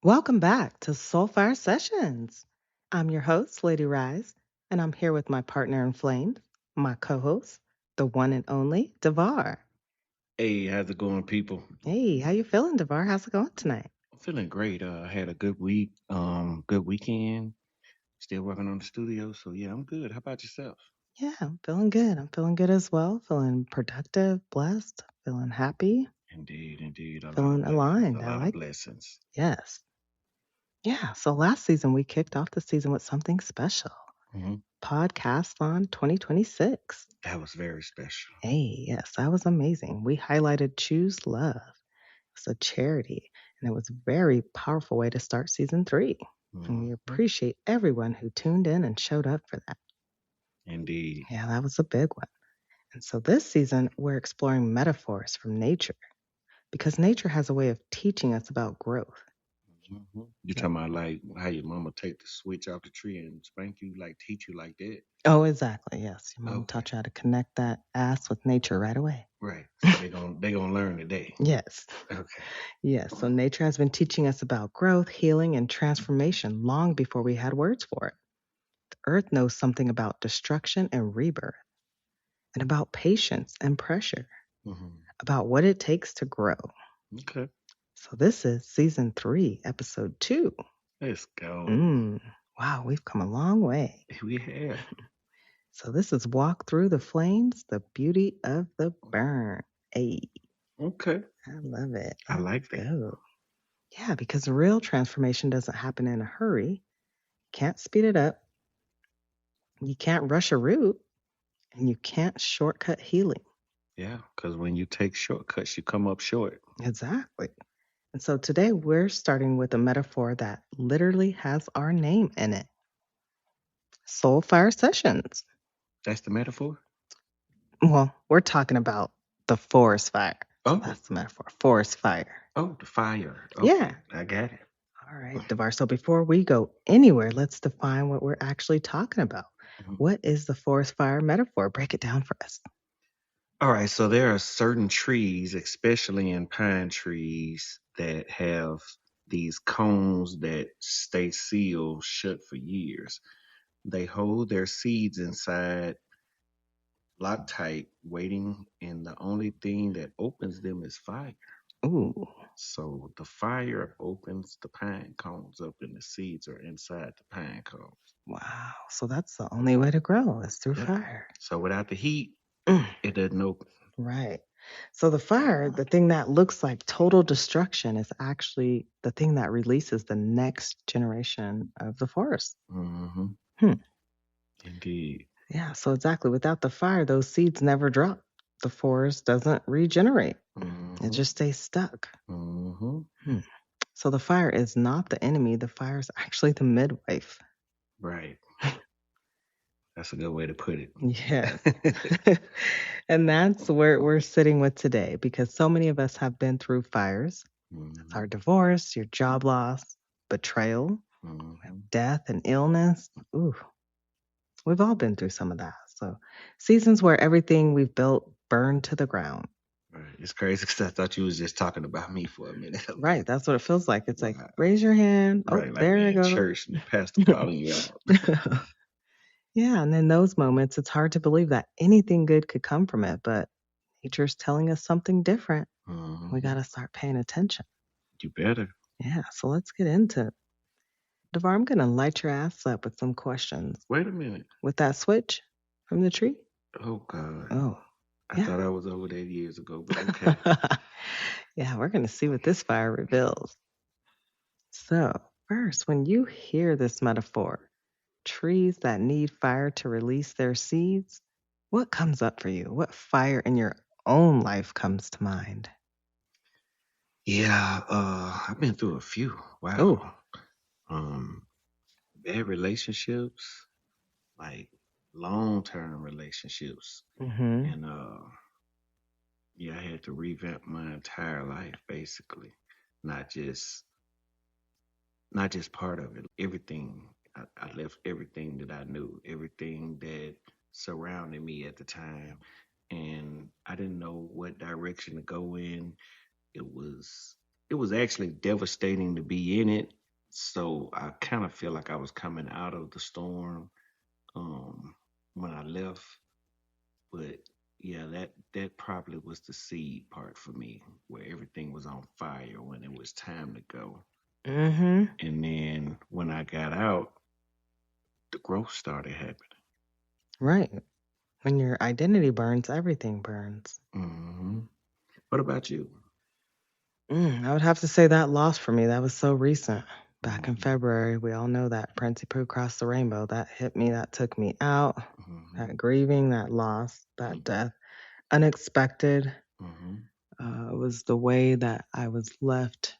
Welcome back to Soulfire Sessions. I'm your host, Lady RiZe, and I'm here with my partner in flames, my co-host, the one and only Devar. Hey, how's it going, people? Hey, how you feeling, Devar? How's it going tonight? I'm feeling great. I had a good week, good weekend. Still working on the studio, so yeah, I'm good. How about yourself? Yeah, I'm feeling good. I'm feeling good as well. Feeling productive, blessed, feeling happy, Indeed, indeed, a lot of feeling blessings, aligned. a I lot of like, blessings. yes. Yeah, so last season we kicked off the season with something special. hmm Podcast on 2026. That was very special. Hey, yes, that was amazing. We highlighted Choose Love. It's a charity, and it was a very powerful way to start season 3. And we hmm appreciate everyone who tuned in and showed up for that. Indeed. Yeah, that was a big one. And so this season, we're exploring metaphors from nature because nature has a way of teaching us about growth. You Yep. talking about like how your mama take the switch off the tree and spank you, like teach you like that? Oh, exactly. Yes. Your mom Okay, taught you how to connect that ass with nature right away. right. So they gonna learn today. Yes. Okay. Yes. So nature has been teaching us about growth, healing, and transformation long before we had words for it. The earth knows something about destruction and rebirth, and about patience and pressure, hmm about what it takes to grow. Okay. So this is season 3, episode 2. Let's go. Mm, wow, we've come a long way. We have. So this is Walk Through the Flames, the Beauty of the Burn. Hey, Okay. I love it. I Let's like that. go. Yeah, because real transformation doesn't happen in a hurry. Can't speed it up. You can't rush a root, and you can't shortcut healing. Yeah, because when you take shortcuts, you come up short. Exactly. And so today we're starting with a metaphor that literally has our name in it. Soulfire Sessions. That's the metaphor? Well, we're talking about the forest fire. So Oh, that's the metaphor. Forest fire. oh, the fire. Yeah. Okay, I got it. All right, Devar. So before we go anywhere, let's define what we're actually talking about. Mhm. What is the forest fire metaphor? Break it down for us. All right, so there are certain trees, especially in pine trees, that have these cones that stay sealed shut for years. They hold their seeds inside, locked tight, waiting, and the only thing that opens them is fire. Ooh, So the fire opens the pine cones up, and the seeds are inside the pine cones. wow. So that's the only way to grow is through Yep. fire. So without the heat, Mm, it doesn't open. right. So the fire, the thing that looks like total destruction, is actually the thing that releases the next generation of the forest. hmm Hmm. Indeed. Yeah, so exactly. Without the fire, those seeds never drop. The forest doesn't regenerate. It hmm just stays stuck. hmm Hmm. So the fire is not the enemy. The fire is actually the midwife. Right. That's a good way to put it. Yes. And that's where we're sitting with today because so many of us have been through fires. That's hmm our divorce, your job loss, betrayal, hmm death, and illness. Ooh, we've all been through some of that. So seasons where everything we've built burned to the ground. Right. It's crazy because I thought you was just talking about me for a minute. Okay. Right. That's what it feels like. It's like, Wow. raise your hand. Oh, Right. Like there we I in go. church and the pastor calling you out. Yeah. And in those moments, it's hard to believe that anything good could come from it, but nature's telling us something different. We got hmm to start paying attention. You better. Yeah. So let's get into it. Devar, I'm going to light your ass up with some questions. Wait a minute. With that switch from the tree? Oh, God. Oh, I yeah. thought I was over that years ago, but okay. Yeah. We're going to see what this fire reveals. So, first, when you hear this metaphor, trees that need fire to release their seeds, what comes up for you? What fire in your own life comes to mind? Yeah, I've been through a few. Oh, Wow. Um, Bad relationships, like long-term relationships, mm-hmm. and yeah, I had to revamp my entire life basically, not just not just part of it. Everything. I left everything that I knew, everything that surrounded me at the time, and I didn't know what direction to go in. It was. it was actually devastating to be in it. So I kind of feel like I was coming out of the storm um, when I left. But yeah, that probably was the seed part for me, where everything was on fire when it was time to go. Mm-hmm. And then when I got out, the growth started happening. Right. When your identity burns, everything burns. Hmm. What about you? I would have to say that loss for me, that was so recent. Back in Hmm. February, we all know that Princie Poo crossed the rainbow. That hit me, that took me out. Hmm. That grieving, that loss, that death. Unexpected. Hmm. It was the way that I was left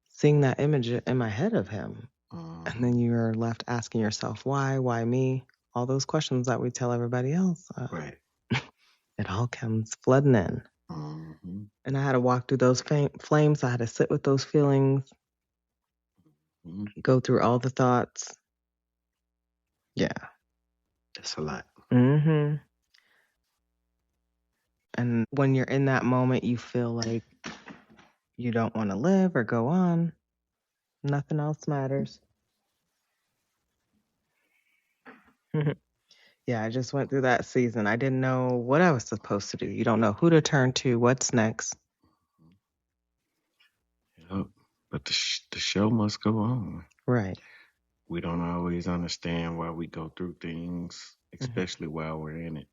seeing that image in my head of him. And then Hmm. you're left asking yourself, why me? All those questions that we tell everybody else. Right. It all comes flooding in. Hmm. And I had to walk through those flames. I had to sit with those feelings, Hmm. go through all the thoughts. Yeah. That's a lot. And when you're in that moment, you feel like you don't want to live or go on. Nothing else matters. Yeah, I just went through that season. I didn't know what I was supposed to do. You don't know who to turn to, what's next. Yep. But the show must go on. Right. We don't always understand why we go through things, Hmm. especially while we're in it.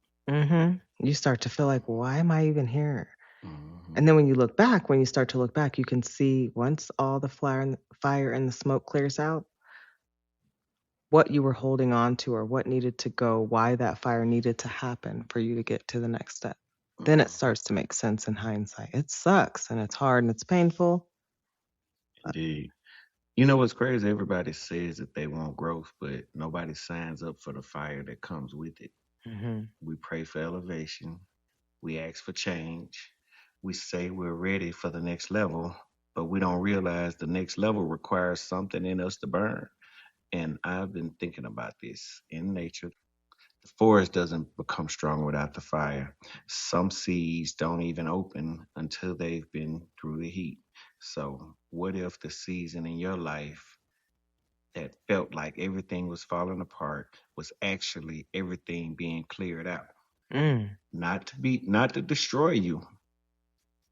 You start to feel like, why am I even here? Hmm. And then when you start to look back, you can see once all the fire and the smoke clears out, what you were holding on to or what needed to go, why that fire needed to happen for you to get to the next step. Then it Hmm. starts to make sense in hindsight. It sucks and it's hard and it's painful. Indeed. You know what's crazy? Everybody says that they want growth, but nobody signs up for the fire that comes with it. Hmm. We pray for elevation. We ask for change. We say we're ready for the next level, but we don't realize the next level requires something in us to burn. And I've been thinking about this in nature. The forest doesn't become strong without the fire. Some seeds don't even open until they've been through the heat. So, what if the season in your life that felt like everything was falling apart was actually everything being cleared out? Mm, Not to destroy you,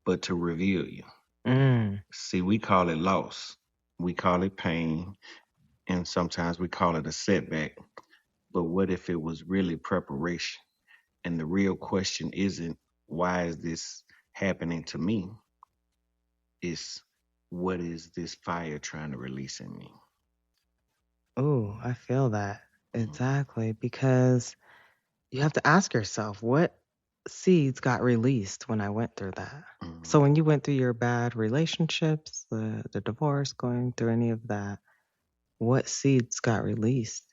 but to reveal you. mm. See, we call it loss. We call it pain, and sometimes we call it a setback. But what if it was really preparation? And the real question isn't why is this happening to me? It's what is this fire trying to release in me? Oh, I feel that. Mhm. Exactly. Because you have to ask yourself, what seeds got released when I went through that? So Mhm. when you went through your bad relationships, the divorce, going through any of that, what seeds got released?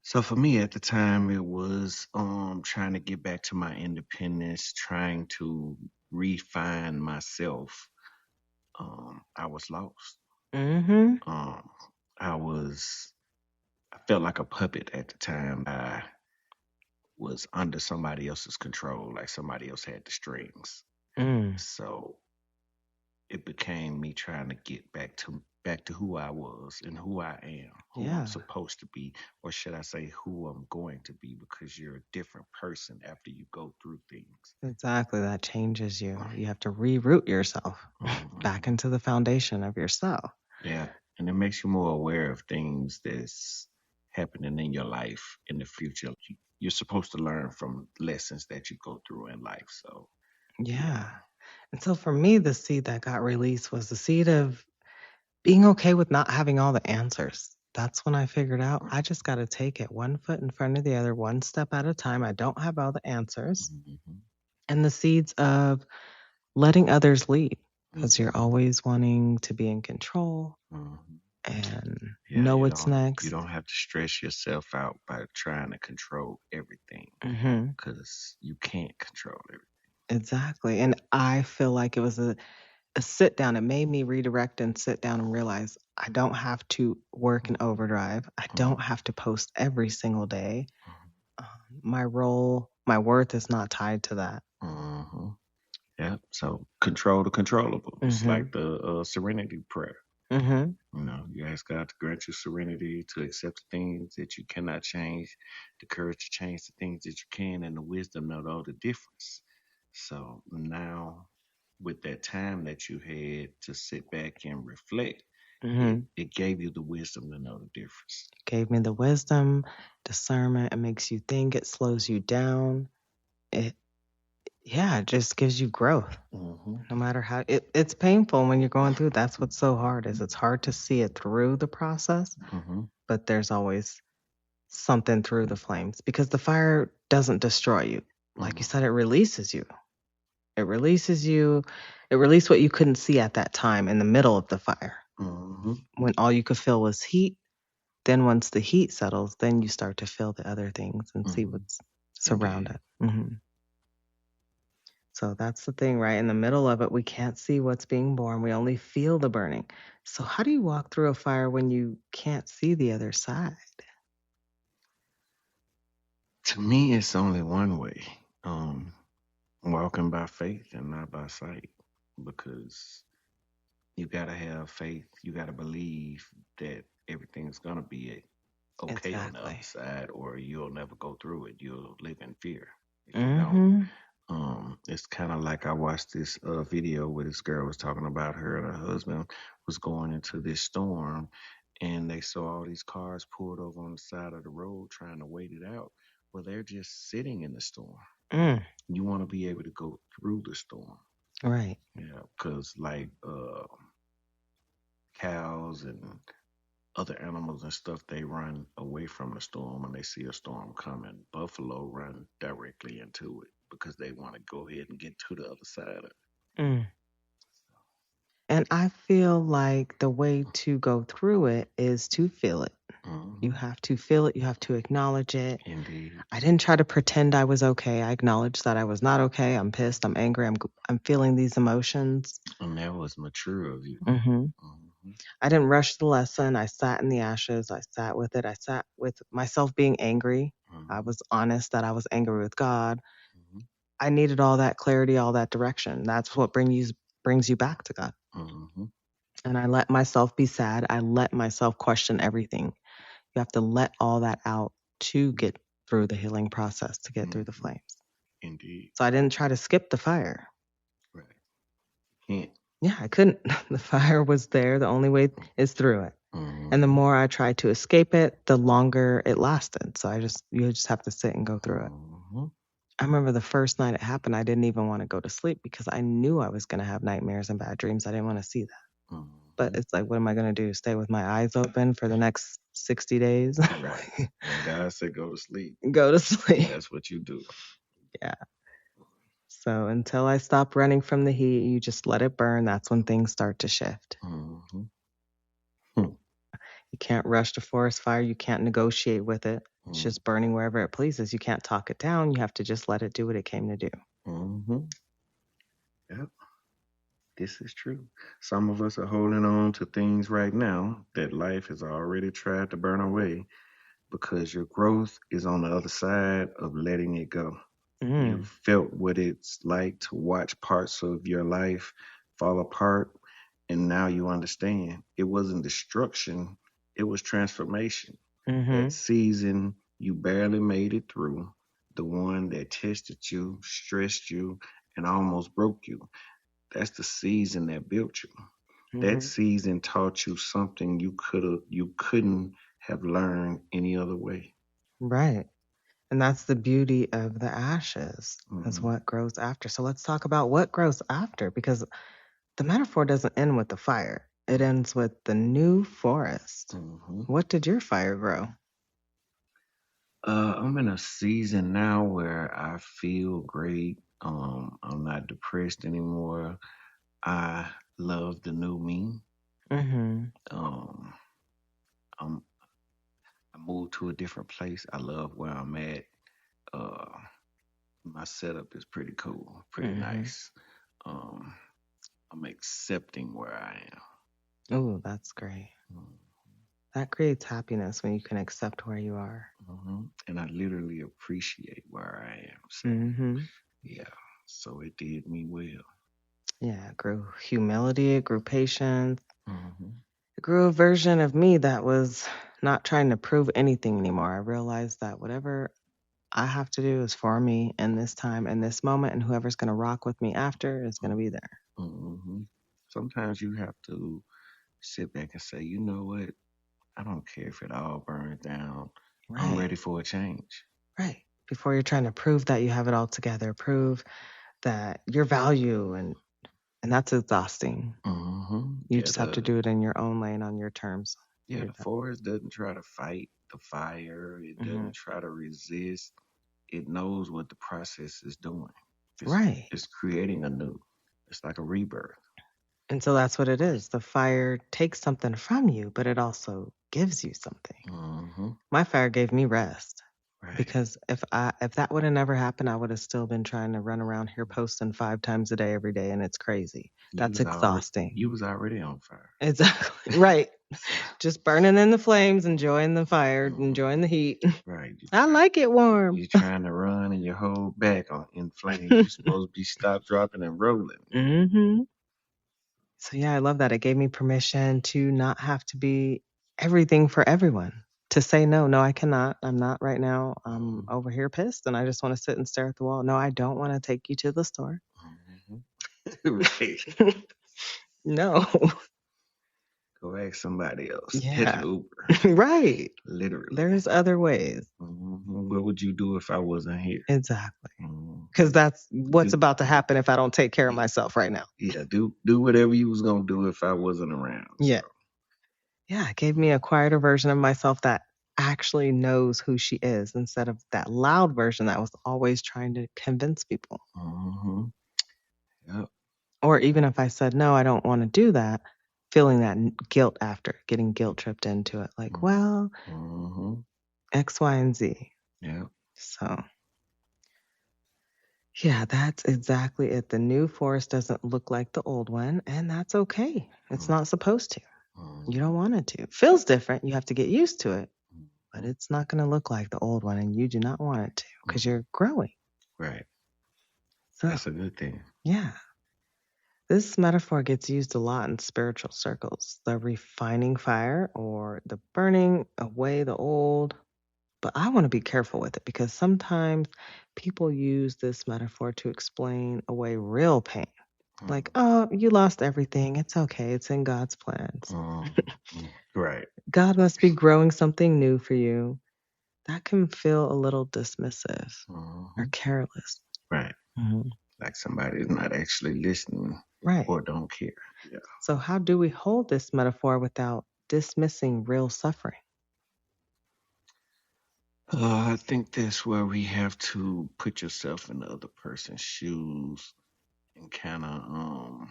So for me at the time, it was trying to get back to my independence, trying to refine myself. I was lost. Mm-hmm. Um, I was I felt like a puppet at the time. I was under somebody else's control, like somebody else had the strings. Mm. So it became me trying to get back to who I was and who I am, who I'm Yeah, supposed to be, or should I say who I'm going to be, because you're a different person after you go through things. exactly. That changes you. You have to reroute yourself back Mhm. into the foundation of yourself. Yeah, and it makes you more aware of things that's happening in your life in the future. You're supposed to learn from lessons that you go through in life. So yeah. Yeah. And so for me, the seed that got released was the seed of being okay with not having all the answers. That's when I figured out I just got to take it one foot in front of the other, one step at a time. I don't have all the answers. Hmm. And the seeds of letting others lead because you're Hmm. always wanting to be in control Hmm. and Yeah, know you what's don't next. have to stress yourself out by trying to control everything Hmm. because you can't control everything. Exactly. And I feel like it was a sit down. It made me redirect and sit down and realize I don't have to work in overdrive. I don't have to post every single day. Um, my role, my worth is not tied to that. Hmm. Yeah. So control the controllable. It's Mm-hmm. like the serenity prayer. Mm-hmm. You know, you ask God to grant you serenity to accept the things that you cannot change, the courage to change the things that you can, and the wisdom to know the difference. So now, with that time that you had to sit back and reflect, Mm-hmm. it gave you the wisdom to know the difference. Gave me the wisdom, discernment. It makes you think. It slows you down. It, yeah, it just gives you growth. Mm-hmm. No matter how it's painful when you're going through. That's what's so hard is it's hard to see it through the process, Mm-hmm. but there's always something through the flames because the fire doesn't destroy you. Like you said, it releases you. It releases you. It released what you couldn't see at that time in the middle of the fire Mm-hmm. when all you could feel was heat. Then once the heat settles, then you start to feel the other things and see Mm-hmm. what's Indeed. surrounded. So that's the thing, right? In the middle of it, we can't see what's being born. We only feel the burning. So how do you walk through a fire when you can't see the other side? To me, it's only one way. Um, Walking by faith and not by sight, because you gotta have faith. You gotta believe that everything's gonna be okay on the other Exactly. side, or you'll never go through it. You'll live in fear if you don't. Mm-hmm. It's kind of like I watched this video where this girl was talking about her and her husband was going into this storm, and they saw all these cars pulled over on the side of the road trying to wait it out. Well, they're just sitting in the storm. Mm, You want to be able to go through the storm. right. Yeah, because like cows and other animals and stuff, they run away from the storm when they see a storm coming. Buffalo run directly into it because they want to go ahead and get to the other side of it. Mm. And I feel like the way to go through it is to feel it. You Mm-hmm. have to feel it. You have to acknowledge it. Indeed. I didn't try to pretend I was okay. I acknowledged that I was not okay. I'm pissed. I'm angry. I'm feeling these emotions. And that was mature of you. Mm-hmm. Mm-hmm. I didn't rush the lesson. I sat in the ashes. I sat with it. I sat with myself being angry. I Mm-hmm. was honest that I was angry with God. Mm-hmm. I needed all that clarity, all that direction. That's what brings you back to God. Mm-hmm. And I let myself be sad. I let myself question everything. You have to let all that out to get through the healing process, to get through the Mm-hmm. flames. Indeed. So I didn't try to skip the fire. Right. Can't. Yeah, I couldn't. The fire was there. The only way is through it. And the Mm-hmm. more I tried to escape it, the longer it lasted. So you just have to sit and go through it. Mm-hmm. I remember the first night it happened, I didn't even want to go to sleep because I knew I was going to have nightmares and bad dreams. I didn't want to see that. But Mm-hmm. it's like, what am I going to do? Stay with my eyes open for the next 60 days? Right. When God said go to sleep, Go to sleep. that's what you do. Yeah. So until I stop running from the heat, you just let it burn. That's when things start to shift. Mm-hmm. You can't rush the forest fire. You can't negotiate with it. It's Mm-hmm. just burning wherever it pleases. You can't talk it down. You have to just let it do what it came to do. Mm-hmm. Yep. This is true. Some of us are holding on to things right now that life has already tried to burn away because your growth is on the other side of letting it go. You Mm, felt what it's like to watch parts of your life fall apart, and now you understand it wasn't destruction, it was transformation. mm-hmm. That season you barely made it through, the one that tested you, stressed you, and almost broke you. That's the season that built you. That Mm-hmm. season taught you something you couldn't have learned any other way. Right. And that's the beauty of the ashes, is Mm-hmm. what grows after. So let's talk about what grows after, because the metaphor doesn't end with the fire, it ends with the new forest. Mm-hmm. What did your fire grow? I'm in a season now where I feel great. I'm not depressed anymore. I love the new me. Mm-hmm. Um, I'm I moved to a different place. I love where I'm at. Uh, my setup is pretty cool, pretty Mm-hmm. nice. Um, I'm accepting where I Oh, that's great. am. That creates happiness when you can accept where you are. And I literally appreciate where I am. So Mm-hmm. yeah. So it did me well. Yeah, it grew humility, it grew patience, Mm-hmm. it grew a version of me that was not trying to prove anything anymore. I realized that whatever I have to do is for me in this time, in this moment, and whoever's going to rock with me after is going to be there. Mm-hmm. Sometimes you have to sit back and say, you know what? I don't care if it all burns down. I'm Right, ready for a change. right. Before you're trying to prove that you have it all together, prove that your value, and that's exhausting. Mm-hmm. You just have to do it in your own lane on your terms. The forest doesn't try to fight the fire. It Mm-hmm. doesn't try to resist. It knows what the process is doing. It's Right. it's creating a new. It's like a rebirth. And so that's what it is. The fire takes something from you, but it also gives you something. Mm-hmm. My fire gave me rest. Right. Because if that would have never happened, I would have still been trying to run around here posting 5 times a day every day, and it's crazy. That's exhausting. You was already on fire. Exactly. Right. Just burning in the flames, enjoying the fire, enjoying the heat. Right. I like it warm. You're trying to run and your whole back on in flames. You're supposed to be stop, dropping, and rolling. Mm-hmm. So yeah, I love that. It gave me permission to not have to be everything for everyone. To say no, no, I cannot. I'm not right now. I'm over here pissed and I just want to sit and stare at the wall. No, I don't want to take you to the store. Right. No. Go ask somebody else. Yeah. Hit an Uber. Right. Literally. There's other ways. What would you do if I wasn't here? Exactly. Because that's what's about to happen if I don't take care of Yeah. myself right now. Yeah, do whatever you was gonna do if I wasn't around. Yeah. So. Yeah, it gave me a quieter version of myself that actually knows who she is instead of that loud version that was always trying to convince people. Mm-hmm. Yep. Or even if I said, no, I don't want to do that, feeling that guilt after, getting guilt tripped into it. Like, well, X, Y, and Z. Yeah. So, yeah, that's exactly it. The new forest doesn't look like the old one, and that's okay. It's not supposed to. You don't want it to. It feels different. You have to get used to it, but it's not going to look like the old one, and you do not want it to because you're growing. Right. So, that's a good thing. Yeah. This metaphor gets used a lot in spiritual circles, the refining fire or the burning away the old. But I want to be careful with it because sometimes people use this metaphor to explain away real pain. Like, oh, you lost everything. It's okay. It's in God's plans. Right. God must be growing something new for you. That can feel a little dismissive or careless. Right. Like somebody's not actually listening. Right. Or don't care. Yeah. So, how do we hold this metaphor without dismissing real suffering? I think that's where we have to put yourself in the other person's shoes and kind of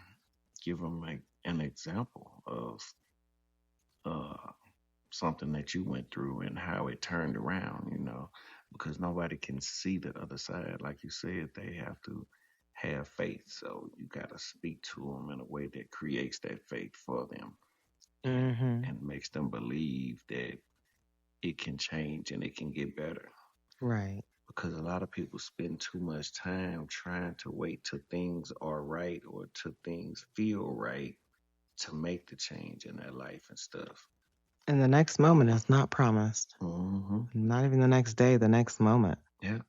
give them like an example of something that you went through and how it turned around, because nobody can see the other side. Like you said, they have to have faith. So you got to speak to them in a way that creates that faith for them and makes them believe that it can change and it can get better. Right. Because a lot of people spend too much time trying to wait till things are right or till things feel right to make the change in their life and stuff. And the next moment is not promised. Not even the next day, the next moment. Yeah.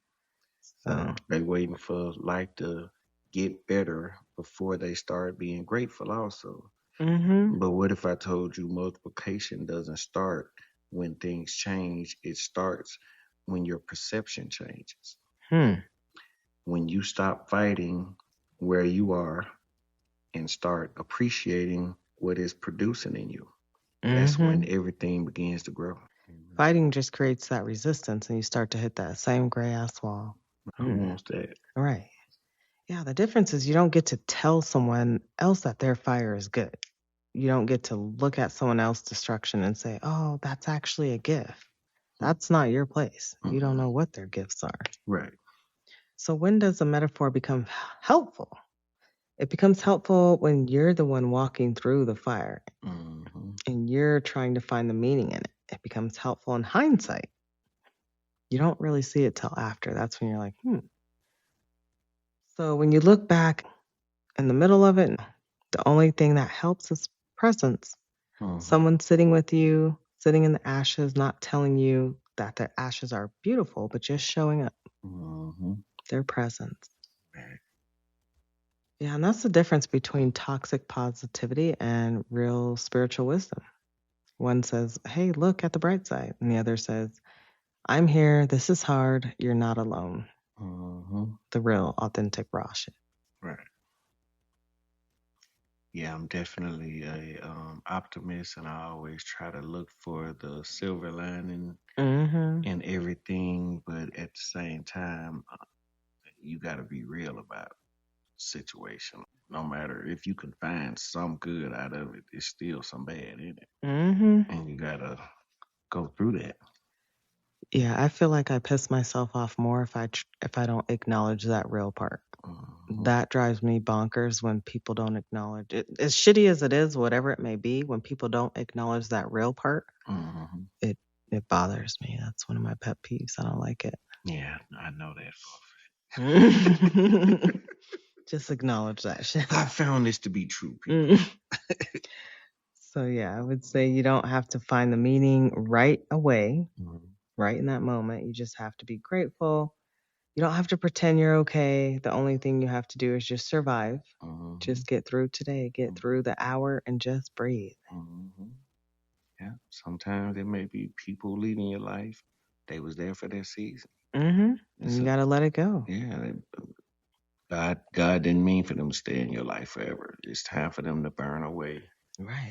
So they waiting for life to get better before they start being grateful also. But what if I told you multiplication doesn't start when things change? It starts when your perception changes. When you stop fighting where you are and start appreciating what is producing in you. That's when everything begins to grow. Fighting just creates that resistance and you start to hit that same gray ass wall. Who wants that? Right. Yeah, the difference is you don't get to tell someone else that their fire is good. You don't get to look at someone else's destruction and say, oh, that's actually a gift. That's not your place. You don't know what their gifts are. Right. So when does a metaphor become helpful? It becomes helpful when you're the one walking through the fire and you're trying to find the meaning in it. It becomes helpful in hindsight. You don't really see it till after. That's when you're like, So when you look back in the middle of it, the only thing that helps is presence. Someone sitting with you, sitting in the ashes, not telling you that the ashes are beautiful, but just showing up, their presence. Right. Yeah, and that's the difference between toxic positivity and real spiritual wisdom. One says, hey, look at the bright side. And the other says, I'm here. This is hard. You're not alone. The real, authentic, raw shit. Right. Yeah, I'm definitely a optimist, and I always try to look for the silver lining in everything. But at the same time, you got to be real about the situation. No matter if you can find some good out of it, it's still some bad in it, and you gotta go through that. Yeah, I feel like I piss myself off more if I don't acknowledge that real part. That drives me bonkers when people don't acknowledge it. As shitty as it is, whatever it may be, when people don't acknowledge that real part, it bothers me. That's one of my pet peeves. I don't like it. Yeah, I know that. Just acknowledge that shit. I found this to be true, people. So yeah, I would say you don't have to find the meaning right away, right in that moment. You just have to be grateful. You don't have to pretend you're okay. The only thing you have to do is just survive. Just get through today, get through the hour, and just breathe. Yeah, sometimes there may be people leading your life. They was there for their season. And you got to let it go. Yeah, God didn't mean for them to stay in your life forever. It's time for them to burn away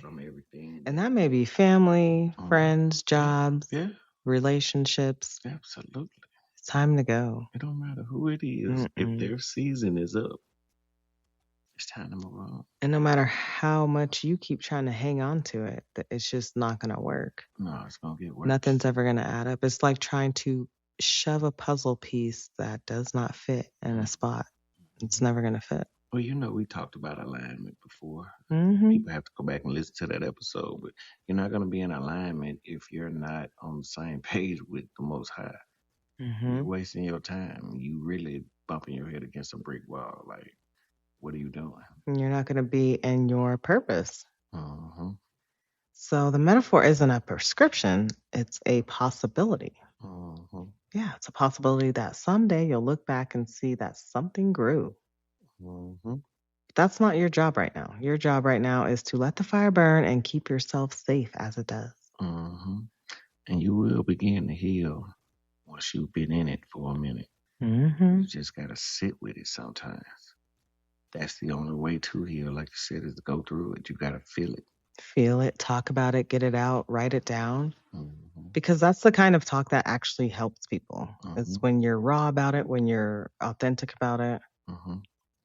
from everything. And that may be family, friends, jobs, relationships. Absolutely. It's time to go. It don't matter who it is. If their season is up, it's time to move on. And no matter how much you keep trying to hang on to it, it's just not going to work. No, it's going to get worse. Nothing's ever going to add up. It's like trying to shove a puzzle piece that does not fit in a spot. It's never going to fit. Well, we talked about alignment before. People have to go back and listen to that episode, but you're not going to be in alignment if you're not on the same page with the Most High. You're wasting your time. You really bumping your head against a brick wall. Like, what are you doing? You're not going to be in your purpose. So the metaphor isn't a prescription. It's a possibility. Yeah, it's a possibility that someday you'll look back and see that something grew. That's not your job right now. Your job right now is to let the fire burn and keep yourself safe as it does. And you will begin to heal once you've been in it for a minute. You just got to sit with it sometimes. That's the only way to heal, like you said, is to go through it. You got to feel it. Feel it, talk about it, get it out, write it down. Because that's the kind of talk that actually helps people. It's when you're raw about it, when you're authentic about it.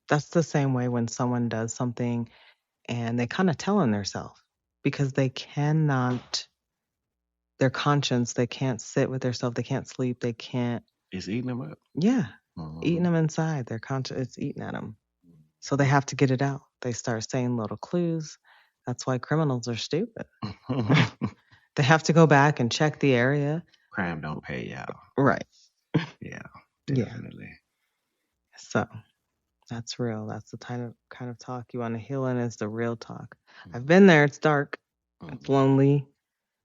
That's the same way when someone does something and they kind of tell on themselves because they cannot, their conscience, they can't sit with themselves, they can't sleep, they can't. It's eating them up. Yeah, eating them inside. Their conscience, it's eating at them. So they have to get it out. They start saying little clues. That's why criminals are stupid. They have to go back and check the area. Crime don't pay, y'all. Right. Yeah, definitely. Yeah. So that's real. That's the kind of talk you want to heal in is the real talk. I've been there. It's dark. It's lonely,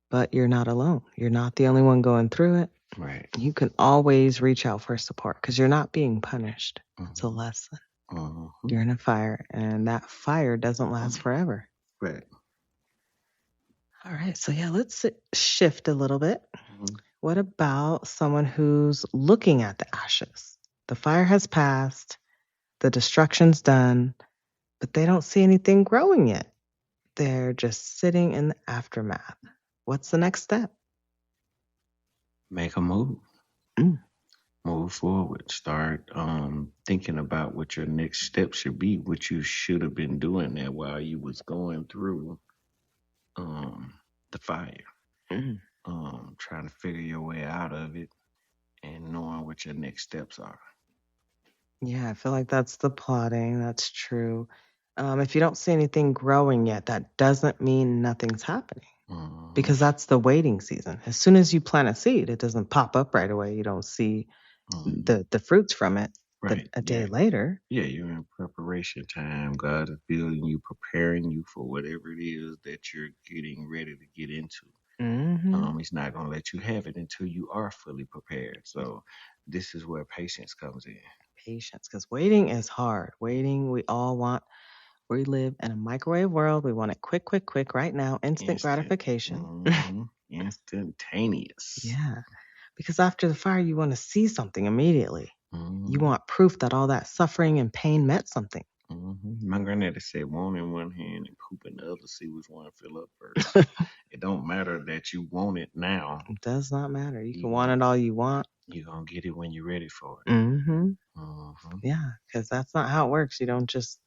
but you're not alone. You're not the only one going through it. Right. You can always reach out for support because you're not being punished. It's a lesson. You're in a fire, and that fire doesn't last forever. Right. All right. So yeah, let's shift a little bit. What about someone who's looking at the ashes? The fire has passed, the destruction's done, but they don't see anything growing yet. They're just sitting in the aftermath. What's the next step? Make a move. Move forward. Start thinking about what your next step should be, what you should have been doing there while you was going through the fire. Trying to figure your way out of it and knowing what your next steps are. Yeah, I feel like that's the plotting. That's true. If you don't see anything growing yet, that doesn't mean nothing's happening because that's the waiting season. As soon as you plant a seed, it doesn't pop up right away. You don't see the fruits from it. Right. a day Yeah. later. Yeah, you're in preparation time. God is building you, preparing you for whatever it is that you're getting ready to get into. Mm-hmm. He's not going to let you have it until you are fully prepared. So this is where patience comes in. Patience, because waiting is hard. Waiting, we live in a microwave world. We want it quick, quick, quick, right now, instant Instant. gratification. Instantaneous. Yeah, because after the fire, you want to see something immediately. You hmm want proof that all that suffering and pain meant something. My granddaddy said, "Want in one hand and poop in the other. See which one fill up first." It don't matter that you want it now. It does not matter. You You can want gon' it all you want. you gonna get it when you're ready for it. Mm-hmm. hmm Yeah, because that's not how it works. You don't just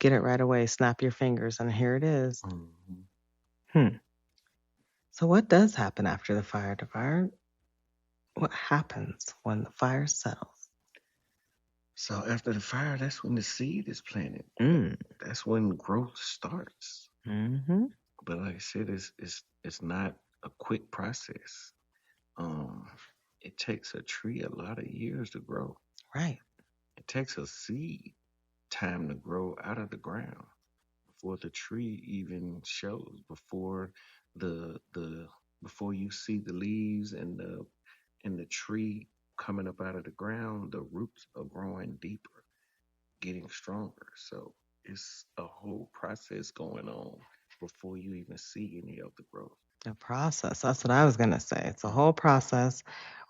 get it right away, snap your fingers, and here it is. hmm Hmm. So, what does happen after the fire, Devar? What happens when the fire settles? So after the fire, that's when the seed is planted. Mm. That's when growth starts. Mm-hmm. But like I said, it's not a quick process. Um, it takes a tree a lot of years to grow. Right. It takes a seed time to grow out of the ground before the tree even shows, the before you see the leaves and the tree coming up out of the ground, the roots are growing deeper, getting stronger. So it's a whole process going on before you even see any of the growth. A process. That's what I was going to say. It's a whole process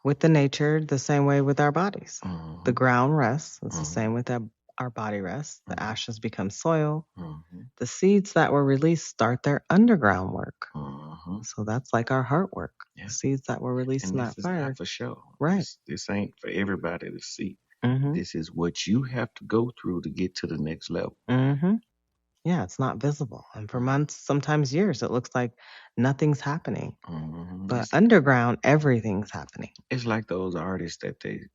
with the nature, the same way with our bodies. The Mm-hmm. ground rests. It's the Mm-hmm. same with our body rests. The Mm-hmm. ashes become soil. Mm-hmm. The seeds that were released start their underground work. Mm-hmm. So that's like our heart work. Yeah. The seeds that were released And in this that is fire. not for show. Right. This ain't for everybody to see. Mm-hmm. This is what you have to go through to get to the next level. Mm-hmm. Yeah, it's not visible. And for months, sometimes years, it looks like nothing's happening. Mm-hmm. But underground, everything's happening. It's like those artists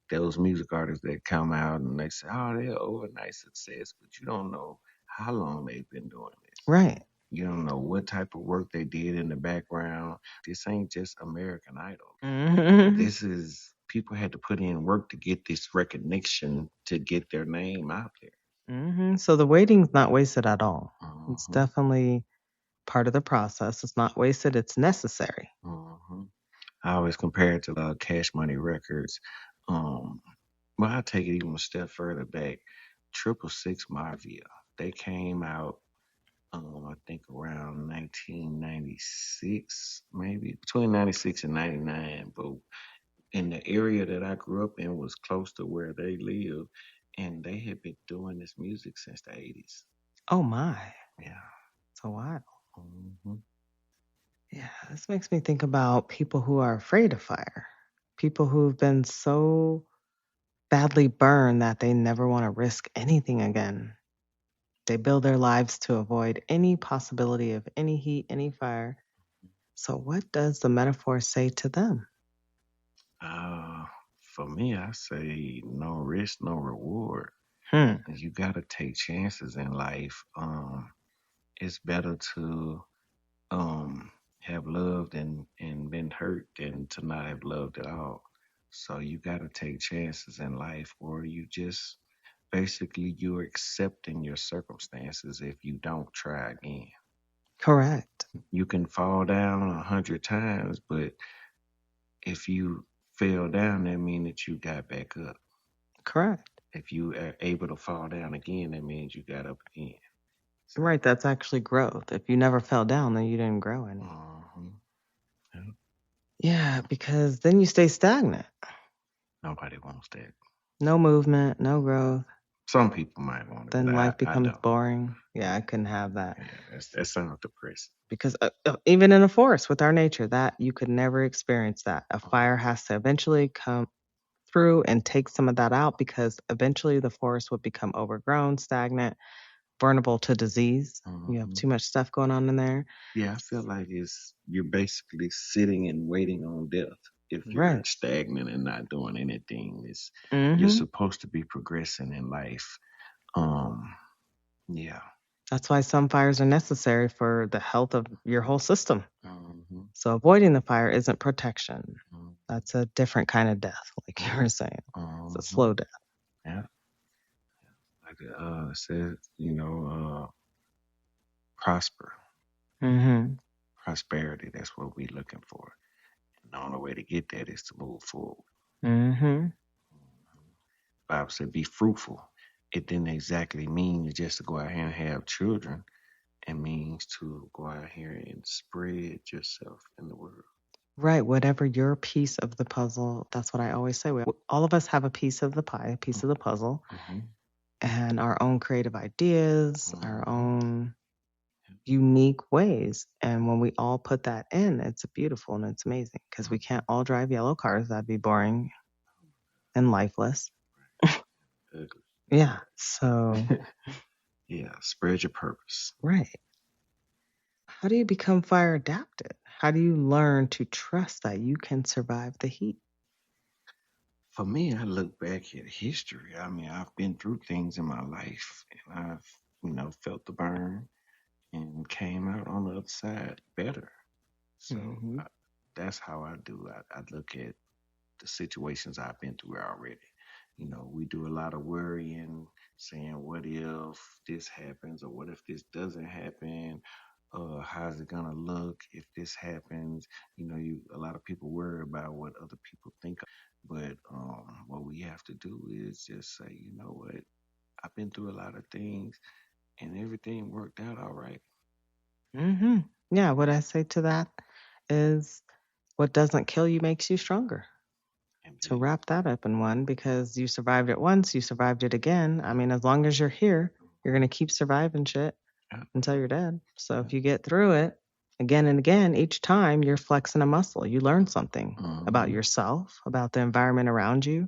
those music artists that come out and they say, oh, they're overnight success, but you don't know how long they've been doing this. Right. You don't know what type of work they did in the background. This ain't just American Idol. Mm-hmm. This is people had to put in work to get this recognition to get their name out there. Mm-hmm. So the waiting's not wasted at all. It's Mm-hmm. definitely part of the process. It's not wasted, it's necessary. Mm-hmm. I always compare it to Cash Money Records. Well, I take it even a step further back. Triple Six Mafia. They came out, I think around 1996, maybe between 96 and 99. But in the area that I grew up in was close to where they live, and they had been doing this music since the 80s. Oh my. Yeah. It's a while. hmm Yeah, this makes me think about people who are afraid of fire. People who've been so badly burned that they never want to risk anything again. They build their lives to avoid any possibility of any heat, any fire. So, what does the metaphor say to them? Uh, for me, I say no risk, no reward. Hmm. You gotta take chances in life. It's better to have loved and been hurt than to not have loved at all. So you gotta take chances in life, or you just basically you're accepting your circumstances if you don't try again. Correct. You can fall down 100 times, but if you fell down, that means that you got back up. Correct. If you are able to fall down again, that means you got up again. So, Right. That's actually growth. If you never fell down, then you didn't grow any. mhm. Yeah. Yeah, because then you stay stagnant. Nobody wants that. No movement, no growth. Some people might want it, but Then life I becomes don't. boring. Yeah, I couldn't have that. Yeah, that sounds depressing. Because even in a forest with our nature, that you could never experience that. A Mhm. fire has to eventually come through and take some of that out because eventually the forest would become overgrown, stagnant, vulnerable to disease. You have Mhm. too much stuff going on in there. Yeah, I feel like you're basically sitting and waiting on death if you're Right. stagnant and not doing anything. You're Hmm. supposed to be progressing in life. Um, yeah. That's why some fires are necessary for the health of your whole system. hmm So avoiding the fire isn't protection. hmm That's a different kind of death, like you were saying. It's a hmm slow death. Yeah, like it says, prosper, Mm-hmm. prosperity. That's what we're looking for. And the only way to get that is to move forward. Mm-hmm. Bible said, "Be fruitful." It didn't exactly mean just to go out here and have children. It means to go out here and spread yourself in the world. Right. Whatever your piece of the puzzle, that's what I always say. All of us have a piece of the pie, a piece of the puzzle, Mm-hmm. and our own creative ideas, our Mm-hmm. own unique ways. And when we all put that in, it's beautiful and it's amazing because we can't all drive yellow cars. That'd be boring and lifeless. Ugly. Yeah. So, Yeah, spread your purpose. right. How do you become fire adapted? How do you learn to trust that you can survive the heat? For me, I look back at history. I mean, I've been through things in my life, and I've, felt the burn and came out on the other side better. So Mm-hmm. that's how I do. I look at the situations I've been through already. We do a lot of worrying, saying, what if this happens, or what if this doesn't happen? How's it gonna look if this happens? A lot of people worry about what other people think, but what we have to do is just say, you know what, I've been through a lot of things, and everything worked out all right. Mm-hmm. Yeah. What I say to that is what doesn't kill you makes you stronger. To Indeed. wrap that up in one, because you survived it once, you survived it again. I mean, as long as you're here, you're going to keep surviving shit Yeah. until you're dead. So if you get through it again and again, each time you're flexing a muscle, you learn something about Mm-hmm. yourself, about the environment around you.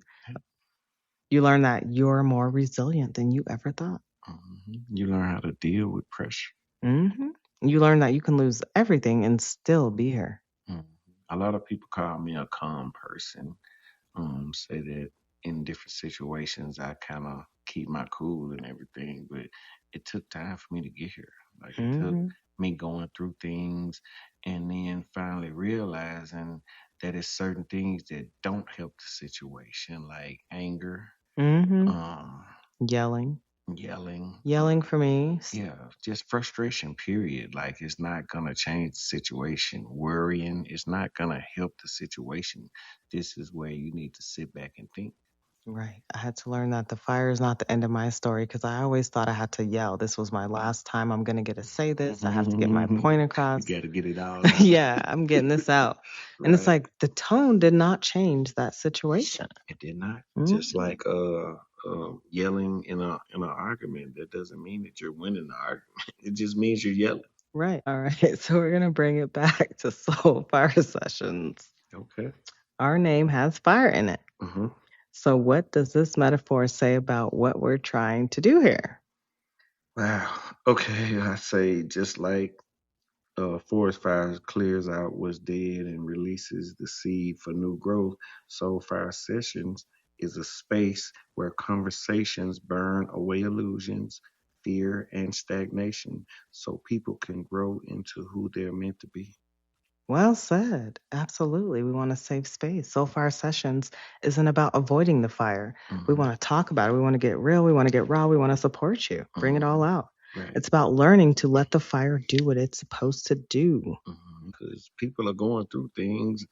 You learn that you're more resilient than you ever thought. You learn how to deal with pressure. Hmm. You learn that you can lose everything and still be here. Mhm. A lot of people call me a calm person. Say that in different situations I kind of keep my cool and everything, but it took time for me to get here. Like it took Hmm. me going through things and then finally realizing that it's certain things that don't help the situation, like anger, Hmm. um, Yelling. yelling, Yelling for me. yeah, just frustration, period. Like it's not gonna change the situation. Worrying is not gonna help the situation. This is where you need to sit back and think. Right. I had to learn that the fire is not the end of my story because I always thought I had to yell. This was my last time I'm going to get to say this. I have to get my point You across. gotta get it all out. Yeah, I'm getting this out. And it's Right. like the tone did not change that situation. It did not. Just Mhm. like yelling in an argument, that doesn't mean that you're winning the argument. It just means you're yelling. Right. All right. So we're going to bring it back to Soul Fire Sessions. Okay. Our name has fire in it. Mm-hmm. So, what does this metaphor say about what we're trying to do here? Wow. Okay. I say just like forest fire clears out what's dead and releases the seed for new growth. Soul Fire Sessions is a space where conversations burn away illusions, fear, and stagnation so people can grow into who they're meant to be. Well said. Absolutely. We want a safe space. So Fire Sessions isn't about avoiding the fire. We Mm-hmm. want to talk about it. We want to get real. We want to get raw. We want to support you. Bring it all Mm-hmm. out. Right. It's about learning to let the fire do what it's supposed to do. Because people are going through things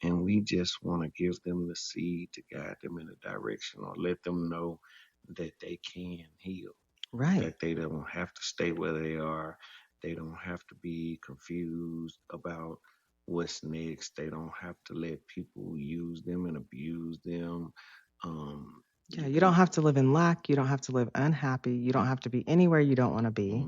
and we just want to give them the seed to guide them in a direction or let them know that they can heal, Right. that they don't have to stay where they are. They don't have to be confused about what's next. They don't have to let people use them and abuse them. Yeah, you don't have to live in lack. You don't have to live unhappy. You don't have to be anywhere you don't want to be.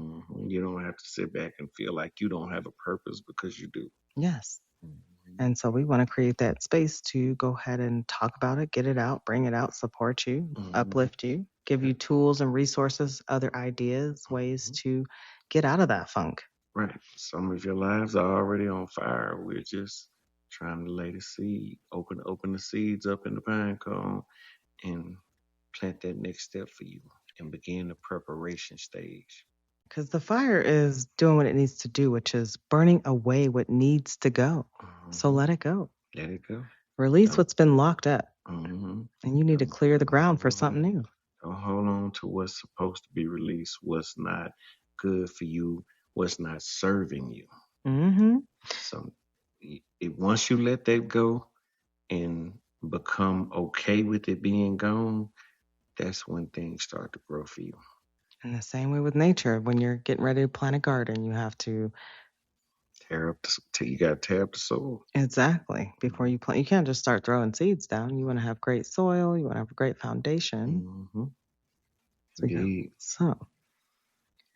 You don't have to sit back and feel like you don't have a purpose because you do. Yes. Mhm. And so we want to create that space to go ahead and talk about it, get it out, bring it out, support you, Mhm. uplift you, give you tools and resources, other ideas, ways to get out of that funk. Right. Some of your lives are already on fire. We're just trying to lay the seed, open the seeds up in the pine cone and plant that next step for you and begin the preparation stage. Because the fire is doing what it needs to do, which is burning away what needs to go. So Mhm. let it go. Let it go. Release Don't. what's been locked up. Hmm. And you need to Don't. clear the ground for something new. hold on to what's supposed to be released, what's not good for you, what's not serving you. Mm-hmm. So once you let that go and become okay with it being gone, that's when things start to grow for you. And the same way with nature. When you're getting ready to plant a garden, you have to Tear up you got to tear up the soil. exactly before Mhm. you plant. You can't just start throwing seeds down. You want to have great soil. You want to have a great foundation. Mm-hmm. So yeah. Indeed. So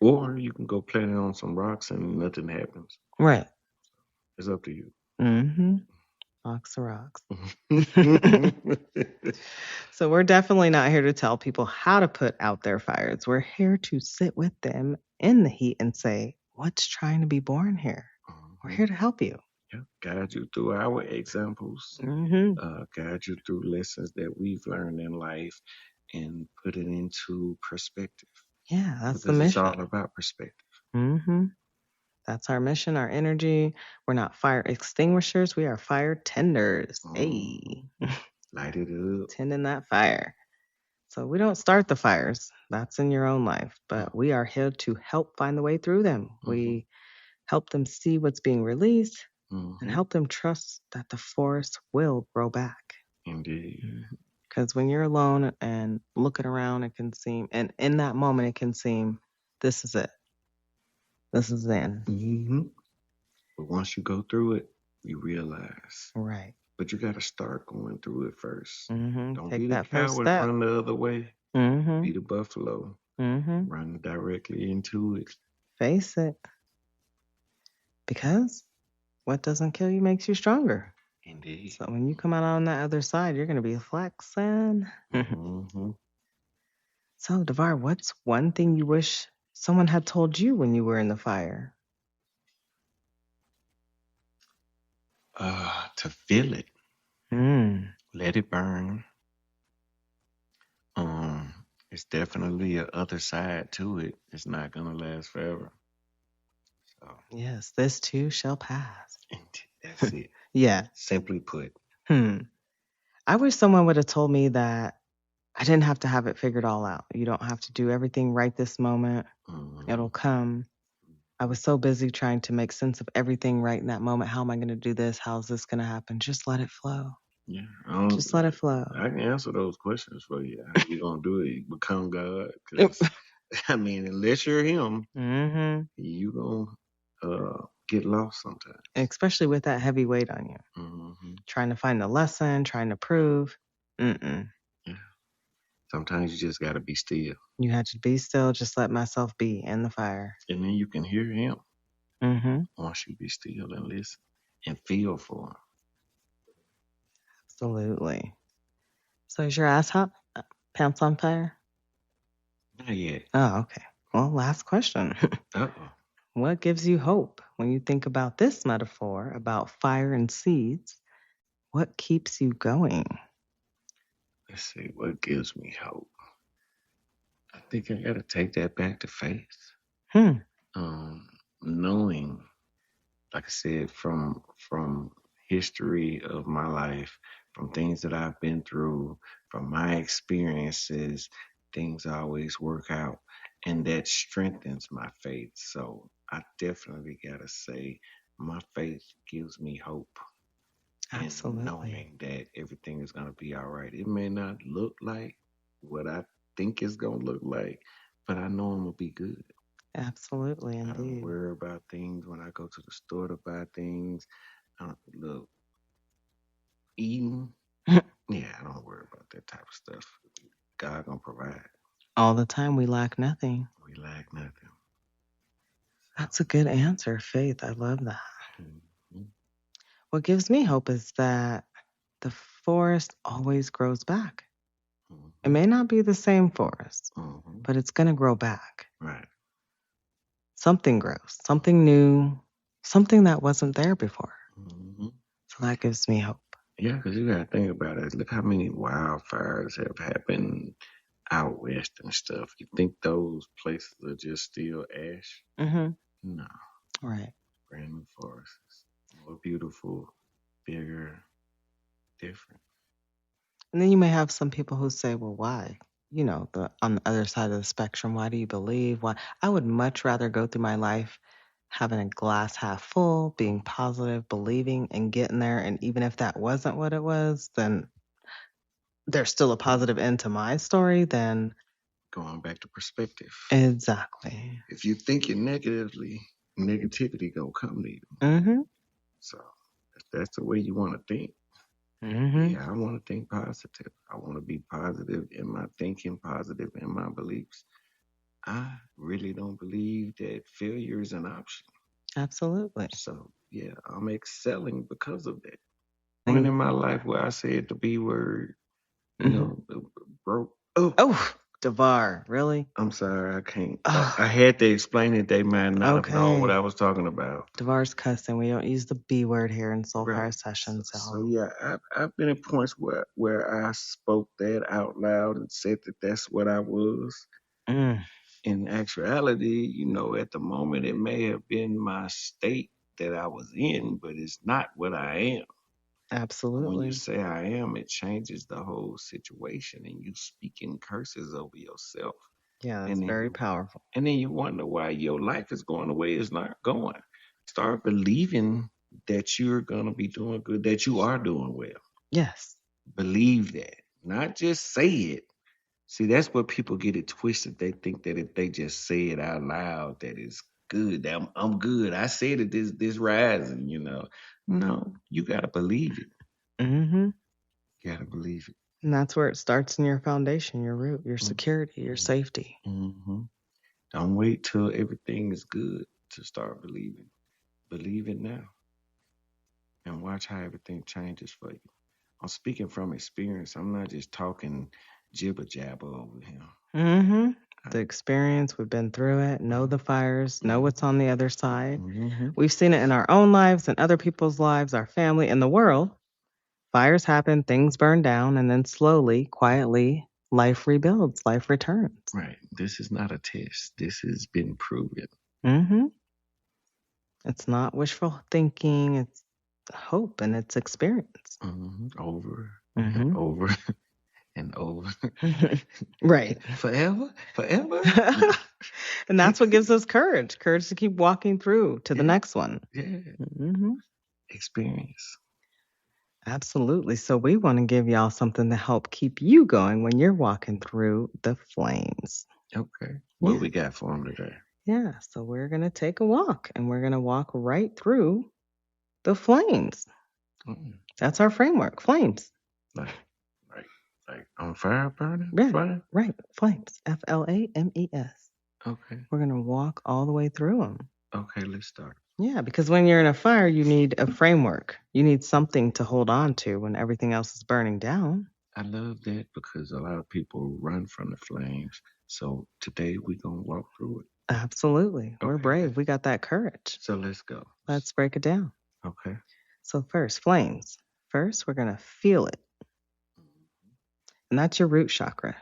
Or you can go plant it on some rocks and nothing happens. right. It's up to you. Mm-hmm. Rocks are rocks. So we're definitely not here to tell people how to put out their fires. We're here to sit with them in the heat and say, what's trying to be born here? We're Mhm. here to help you. Yeah. Guide you through our examples, Mm-hmm. guide you through lessons that we've learned in life and put it into perspective Yeah, that's the because it's mission. all about perspective. Mm-hmm. That's our mission, our energy. We're not fire extinguishers. We are fire tenders. Mhm. Hey, Light it up. tending that fire. So we don't start the fires. That's in your own life. But we are here to help find the way through them. Mm-hmm. We help them see what's being released and Mm-hmm. help them trust that the forest will grow back. Indeed. Because when you're alone and looking around, it can seem, and in that moment, it can seem, this is it. This is the end. Mm-hmm. But once you go through it, you realize. Right. But you got to start going through it 1st. Don't be Take the that first coward, step. run the other way. Mm-hmm. Be the buffalo, Mm-hmm. run directly into it. Face it. Because what doesn't kill you makes you stronger. Indeed. So when you come out on that other side, you're going to be flexing. Mm-hmm. So, Devar, what's one thing you wish someone had told you when you were in the fire? To feel it, Mm. let it burn. Um, it's definitely a other side to it. It's not gonna last forever. So Yes, this too shall pass. that's it. Yeah. Simply put. Hmm. I wish someone would have told me that I didn't have to have it figured all out. You don't have to do everything right this moment. Mm-hmm. It'll come. I was so busy trying to make sense of everything right in that moment. How am I going to do this? How's this going to happen? Just let it flow. Yeah, Just let it flow. I can answer those questions for you. How you gonna do it? You become God, because I mean, unless you're Him, Mm-hmm. you gonna get lost sometimes. Especially with that heavy weight on you. Mm-hmm. Trying to find the lesson, trying to prove. Mm-mm. Yeah. Sometimes you just gotta be still, You had to be still, just let myself be in the fire. and then you can hear Him Mm-hmm. once you be still and listen and feel for Him. Absolutely. So is your ass hot? Pants on fire? Not yet. Oh, okay. Well, last question. Uh-oh. What gives you hope when you think about this metaphor about fire and seeds? What keeps you going? Let's see what gives me hope. I think I gotta take that back to faith. Hmm. Um, knowing, like I said, from history of my life, from things that I've been through, from my experiences, things always work out, and that strengthens my faith. So I definitely gotta say, my faith gives me hope in Absolutely. knowing that everything is gonna be all right. It may not look like what I think it's gonna look like, but I know I'm gonna be good. Absolutely, I don't indeed. worry about things when I go to the store to buy things. I don't look eating. Yeah, I don't worry about that type of stuff. God gonna provide. All the time we lack nothing. We lack nothing. That's a good answer, Faith. I love that. Mm-hmm. What gives me hope is that the forest always grows back. Mm-hmm. It may not be the same forest, Mm-hmm. but it's going to grow back. Right. Something grows, something new, something that wasn't there before. Mm-hmm. So that gives me hope. Yeah, because you gotta think about it. Look how many wildfires have happened out west and stuff. You think those places are just still ash? Mm-hmm. No, Right. brand new forests, more beautiful, bigger, different. And then you may have some people who say, well, why? on the other side of the spectrum, why do you believe? Why? I would much rather go through my life having a glass half full, being positive, believing, and getting there. And even if that wasn't what it was, then there's still a positive end to my story. Then Going back to perspective. exactly. If you think it negatively, negativity gonna come to you. Mm-hmm. So if that's the way you want to think, Mm-hmm. yeah, I want to think positive. I want to be positive in my thinking, positive in my beliefs. I really don't believe that failure is an option. Absolutely. So yeah, I'm excelling because of that. Point in my life where I said the B word, broke. Oh, Devar, really? I'm sorry, I can't. I had to explain it. They might not have known what I was talking about. Devar's cussing. We don't use the B word here in Soulfire sessions. So yeah, I've been in points where I spoke that out loud and said that that's what I was. In actuality, at the moment it may have been my state that I was in, but it's not what I am. Absolutely. When you say I am, it changes the whole situation, and you speak in curses over yourself. Yeah, it's very powerful. And then you wonder why your life is going the way it's not going. Start believing that you're going to be doing good, that you are doing well. Yes. Believe that, not just say it. See, that's what people get it twisted. They think that if they just say it out loud, that it's good. That I'm good. I said it this rising, No, you got to believe it. Mm-hmm. You got to believe it. And that's where it starts in your foundation, your root, your security, your safety. Mm-hmm. Don't wait till everything is good to start believing. Believe it now. And watch how everything changes for you. I'm speaking from experience. I'm not just talking jibber jabber over here. Mm-hmm. The experience, we've been through it, know the fires, know what's on the other side. Mm-hmm. We've seen it in our own lives and other people's lives, our family, and the world. Fires happen, things burn down, and then slowly, quietly, life rebuilds, life returns. Right. This is not a test. This has been proven. Mm-hmm. It's not wishful thinking. It's hope and it's experience. Mm-hmm. Over and over and over. Right. Forever. And that's what gives us courage to keep walking through to the next one. Yeah. Mm-hmm. Experience. Absolutely. So we want to give y'all something to help keep you going when you're walking through the flames. Okay. What we got for them today? Yeah. So we're going to take a walk and we're going to walk right through the flames. That's our framework. Flames. Like on fire burning? Right. Flames. F.L.A.M.E.S. Okay. We're going to walk all the way through them. Okay, let's start. Yeah, because when you're in a fire, you need a framework. You need something to hold on to when everything else is burning down. I love that because a lot of people run from the flames. So today we're going to walk through it. Absolutely. We're brave. We got that courage. So let's go. Let's break it down. Okay. So first, flames. First, we're going to feel it. And that's your root chakra,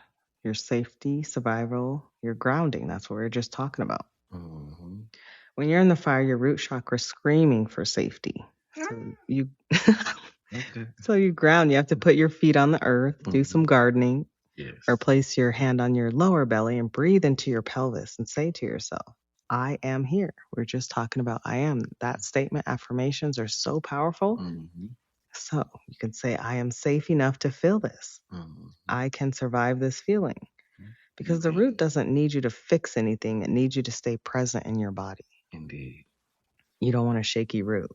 your safety, survival, your grounding. That's what we were just talking about. Mm-hmm. When you're in the fire, your root chakra is screaming for safety. So you ground. You have to put your feet on the earth, do some gardening, or place your hand on your lower belly and breathe into your pelvis and say to yourself, I am here. We're just talking about I am. That statement, affirmations are so powerful. Mm-hmm. So you can say, I am safe enough to feel this. Mm-hmm. I can survive this feeling. Because the root doesn't need you to fix anything. It needs you to stay present in your body. Indeed. You don't want a shaky root.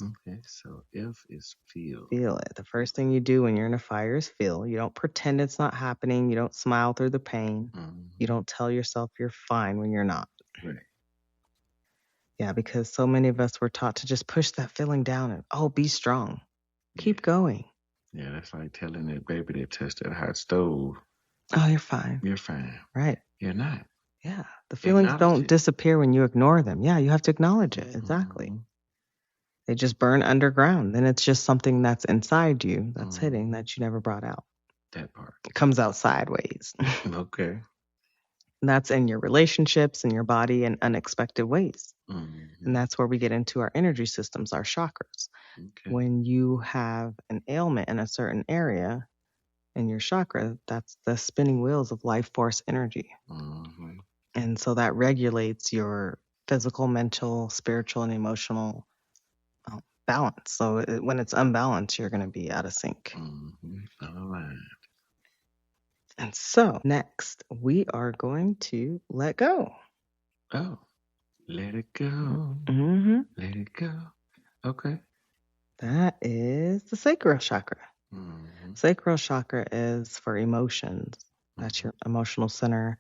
Okay, so F is feel. Feel it. The first thing you do when you're in a fire is feel. You don't pretend it's not happening. You don't smile through the pain. Mm-hmm. You don't tell yourself you're fine when you're not. Right. Yeah, because so many of us were taught to just push that feeling down and, be strong. Keep going. Yeah, that's like telling that baby that touched that hot stove. Oh, you're fine. You're fine. Right. You're not. Yeah. The feelings don't disappear when you ignore them. Yeah, you have to acknowledge it. Exactly. Mm-hmm. They just burn underground. Then it's just something that's inside you that's hitting that you never brought out. That part. It comes out sideways. Okay. And that's in your relationships and your body in unexpected ways. Mm-hmm. And that's where we get into our energy systems, our chakras. Okay. When you have an ailment in a certain area, And your chakra, that's the spinning wheels of life force energy. Mm-hmm. And so that regulates your physical, mental, spiritual, and emotional balance. So when it's unbalanced, you're going to be out of sync. Mm-hmm. All right. And so next, we are going to let go. Oh, let it go. Mm-hmm. Let it go. Okay. That is the sacral chakra. Mm-hmm. Sacral chakra is for emotions. That's your emotional center,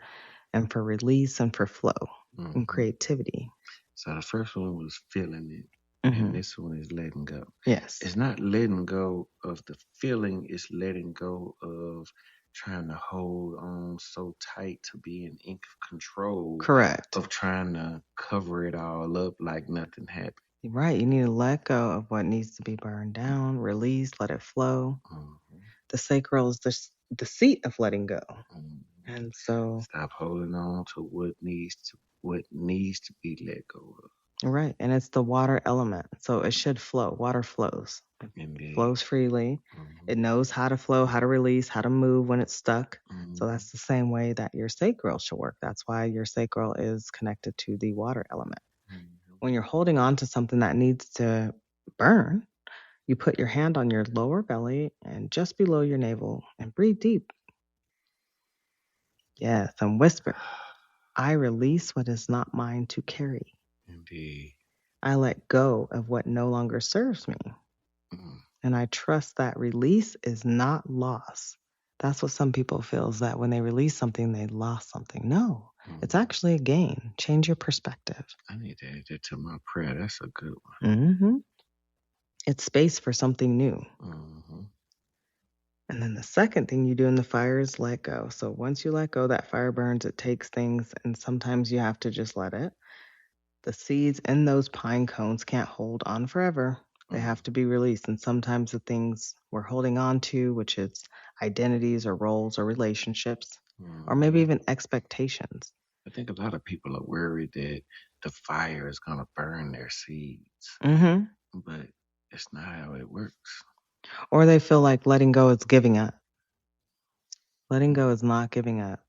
and for release and for flow and creativity. So the first one was feeling it, and this one is letting go. Yes. It's not letting go of the feeling, it's letting go of trying to hold on so tight to being in control. Correct. Of trying to cover it all up like nothing happened. Right. You need to let go of what needs to be burned down, release, let it flow. The sacral is the seat of letting go. And so stop holding on to what needs to be let go of. Right. And it's the water element. So it should flow. Water flows. It flows freely. It knows how to flow, how to release, how to move when it's stuck. So that's the same way that your sacral should work. That's why your sacral is connected to the water element. When you're holding on to something that needs to burn, you put your hand on your lower belly and just below your navel and breathe deep. Yes, and whisper, I release what is not mine to carry. Indeed. I let go of what no longer serves me. And I trust that release is not loss. That's what some people feel, is that when they release something, they lost something. No, it's actually a gain. Change your perspective. I need to add that to my prayer. That's a good one. Mm-hmm. It's space for something new. And then the second thing you do in the fire is let go. So once you let go, that fire burns, it takes things, and sometimes you have to just let it. The seeds in those pine cones can't hold on forever. They have to be released. And sometimes the things we're holding on to, which is identities or roles or relationships, or maybe even expectations. I think a lot of people are worried that the fire is going to burn their seeds. But it's not how it works. Or they feel like letting go is giving up. Letting go is not giving up.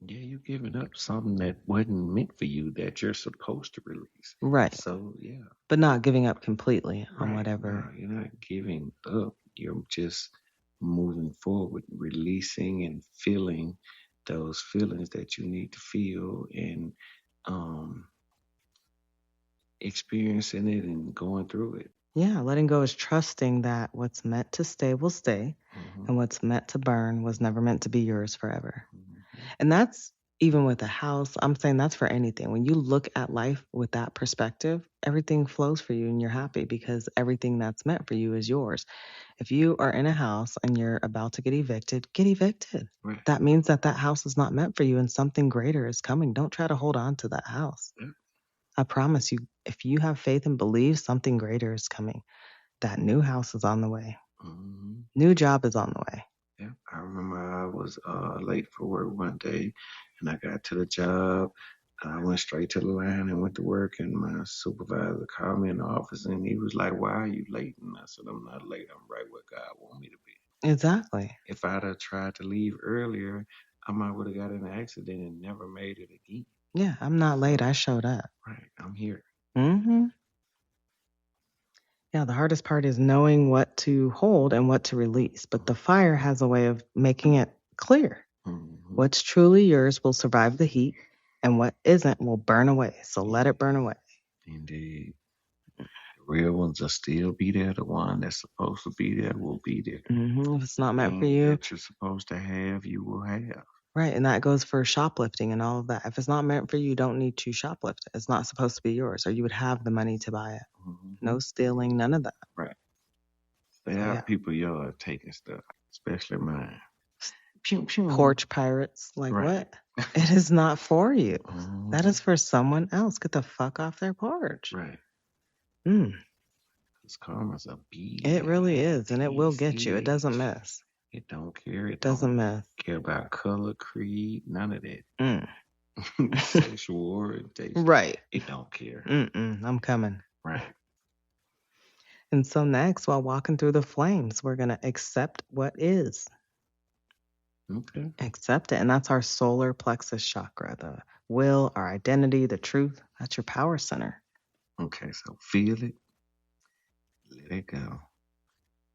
Yeah, you're giving up something that wasn't meant for you that you're supposed to release. Right. So, yeah. But not giving up completely on whatever. No, you're not giving up. You're just moving forward, releasing and feeling those feelings that you need to feel and experiencing it and going through it. Yeah, letting go is trusting that what's meant to stay will stay, and what's meant to burn was never meant to be yours forever. And that's even with a house. I'm saying that's for anything. When you look at life with that perspective, everything flows for you and you're happy because everything that's meant for you is yours. If you are in a house and you're about to get evicted, get evicted. Right. That means that house is not meant for you and something greater is coming. Don't try to hold on to that house. Yeah. I promise you, if you have faith and believe, something greater is coming. That new house is on the way. New job is on the way. Yeah, I remember I was late for work one day, and I got to the job. I went straight to the line and went to work, and my supervisor called me in the office, and he was like, "Why are you late?" And I said, "I'm not late. I'm right where God want me to be." Exactly. If I'd have tried to leave earlier, I might would have got in an accident and never made it again. Yeah, I'm not late. I showed up. Right, I'm here. Yeah, the hardest part is knowing what to hold and what to release. But the fire has a way of making it clear. What's truly yours will survive the heat, and what isn't will burn away. So let it burn away. Indeed. The real ones will still be there. The one that's supposed to be there will be there. If it's not meant for you, that you're supposed to have, you will have. Right, and that goes for shoplifting and all of that. If it's not meant for you, you don't need to shoplift it. It's not supposed to be yours, or you would have the money to buy it. No stealing, none of that. Right. There are people y'all are taking stuff, especially mine. Pew, pew. Porch pirates, like what? It is not for you. That is for someone else. Get the fuck off their porch. Right. Because karma's a beast. It really is, and it will get you. It doesn't miss. It don't care. It doesn't don't miss. Care about color, creed, none of that. Sexual orientation. Right. It don't care. I'm coming. Right. And so next, while walking through the flames, we're going to accept what is. Okay. Accept it. And that's our solar plexus chakra, the will, our identity, the truth. That's your power center. Okay. So feel it, let it go,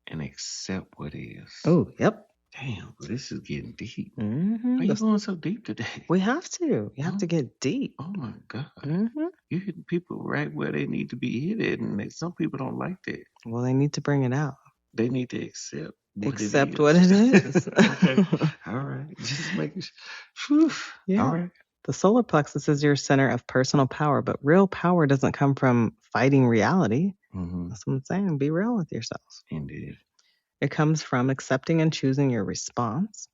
and accept what is. Oh, yep. Damn, this is getting deep. Mm-hmm. Why are you going so deep today? We have to. You have to get deep. Oh my God. Mm-hmm. You're hitting people right where they need to be hit at, and some people don't like that. Well, they need to bring it out. They need to accept what Accept it is. what it is. Okay. All right. Just making sure. Yeah. All right. The solar plexus is your center of personal power, but real power doesn't come from fighting reality. Mm-hmm. That's what I'm saying. Be real with yourself. Indeed. It comes from accepting and choosing your response.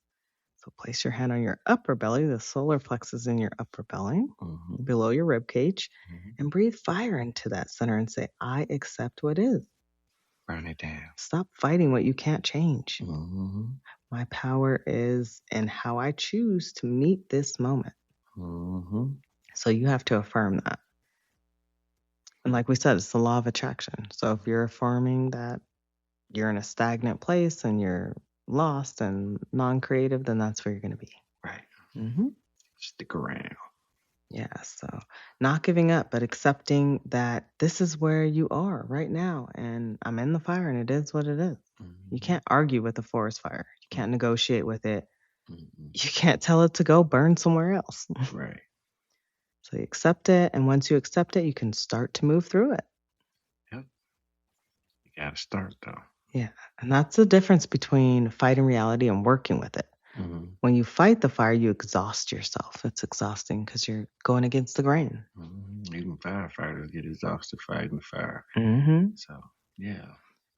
So place your hand on your upper belly, the solar plexus in your upper belly, Mm-hmm. below your rib cage, Mm-hmm. and breathe fire into that center and say, I accept what is. Burn it down. Stop fighting what you can't change. Mm-hmm. My power is in how I choose to meet this moment. Mm-hmm. So you have to affirm that. And like we said, it's the law of attraction. So if you're affirming that you're in a stagnant place and you're lost and non-creative, then that's where you're going to be. Right. Mm-hmm. Stick around. Yeah. So not giving up, but accepting that this is where you are right now. And I'm in the fire and it is what it is. Mm-hmm. You can't argue with the forest fire. You can't negotiate with it. Mm-hmm. You can't tell it to go burn somewhere else. Right. So you accept it. And once you accept it, you can start to move through it. Yep. You got to start, though. Yeah. And that's the difference between fighting reality and working with it. Mm-hmm. When you fight the fire, you exhaust yourself. It's exhausting because you're going against the grain. Mm-hmm. Even firefighters get exhausted fighting fire. Mm-hmm. So, yeah.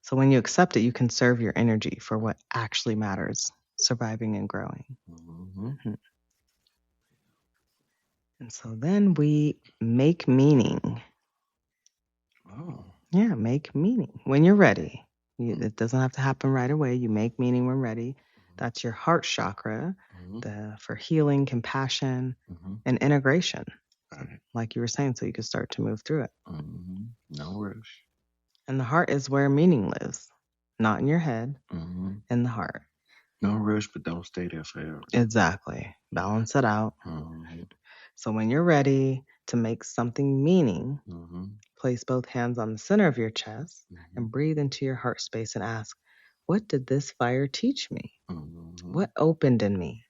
So when you accept it, you conserve your energy for what actually matters, surviving and growing. Mm-hmm. And so then we make meaning. Oh. Yeah, make meaning when you're ready. It doesn't have to happen right away. You make meaning when ready. That's your heart chakra, for healing, compassion, and integration. So, like you were saying, so you can start to move through it. Mm-hmm. No rush. And the heart is where meaning lives, not in your head, in the heart. No rush, but don't stay there forever. Exactly. Balance it out. Mm-hmm. So when you're ready to make something meaning, Mm-hmm. place both hands on the center of your chest and breathe into your heart space and ask, what did this fire teach me? Mm-hmm. What opened in me?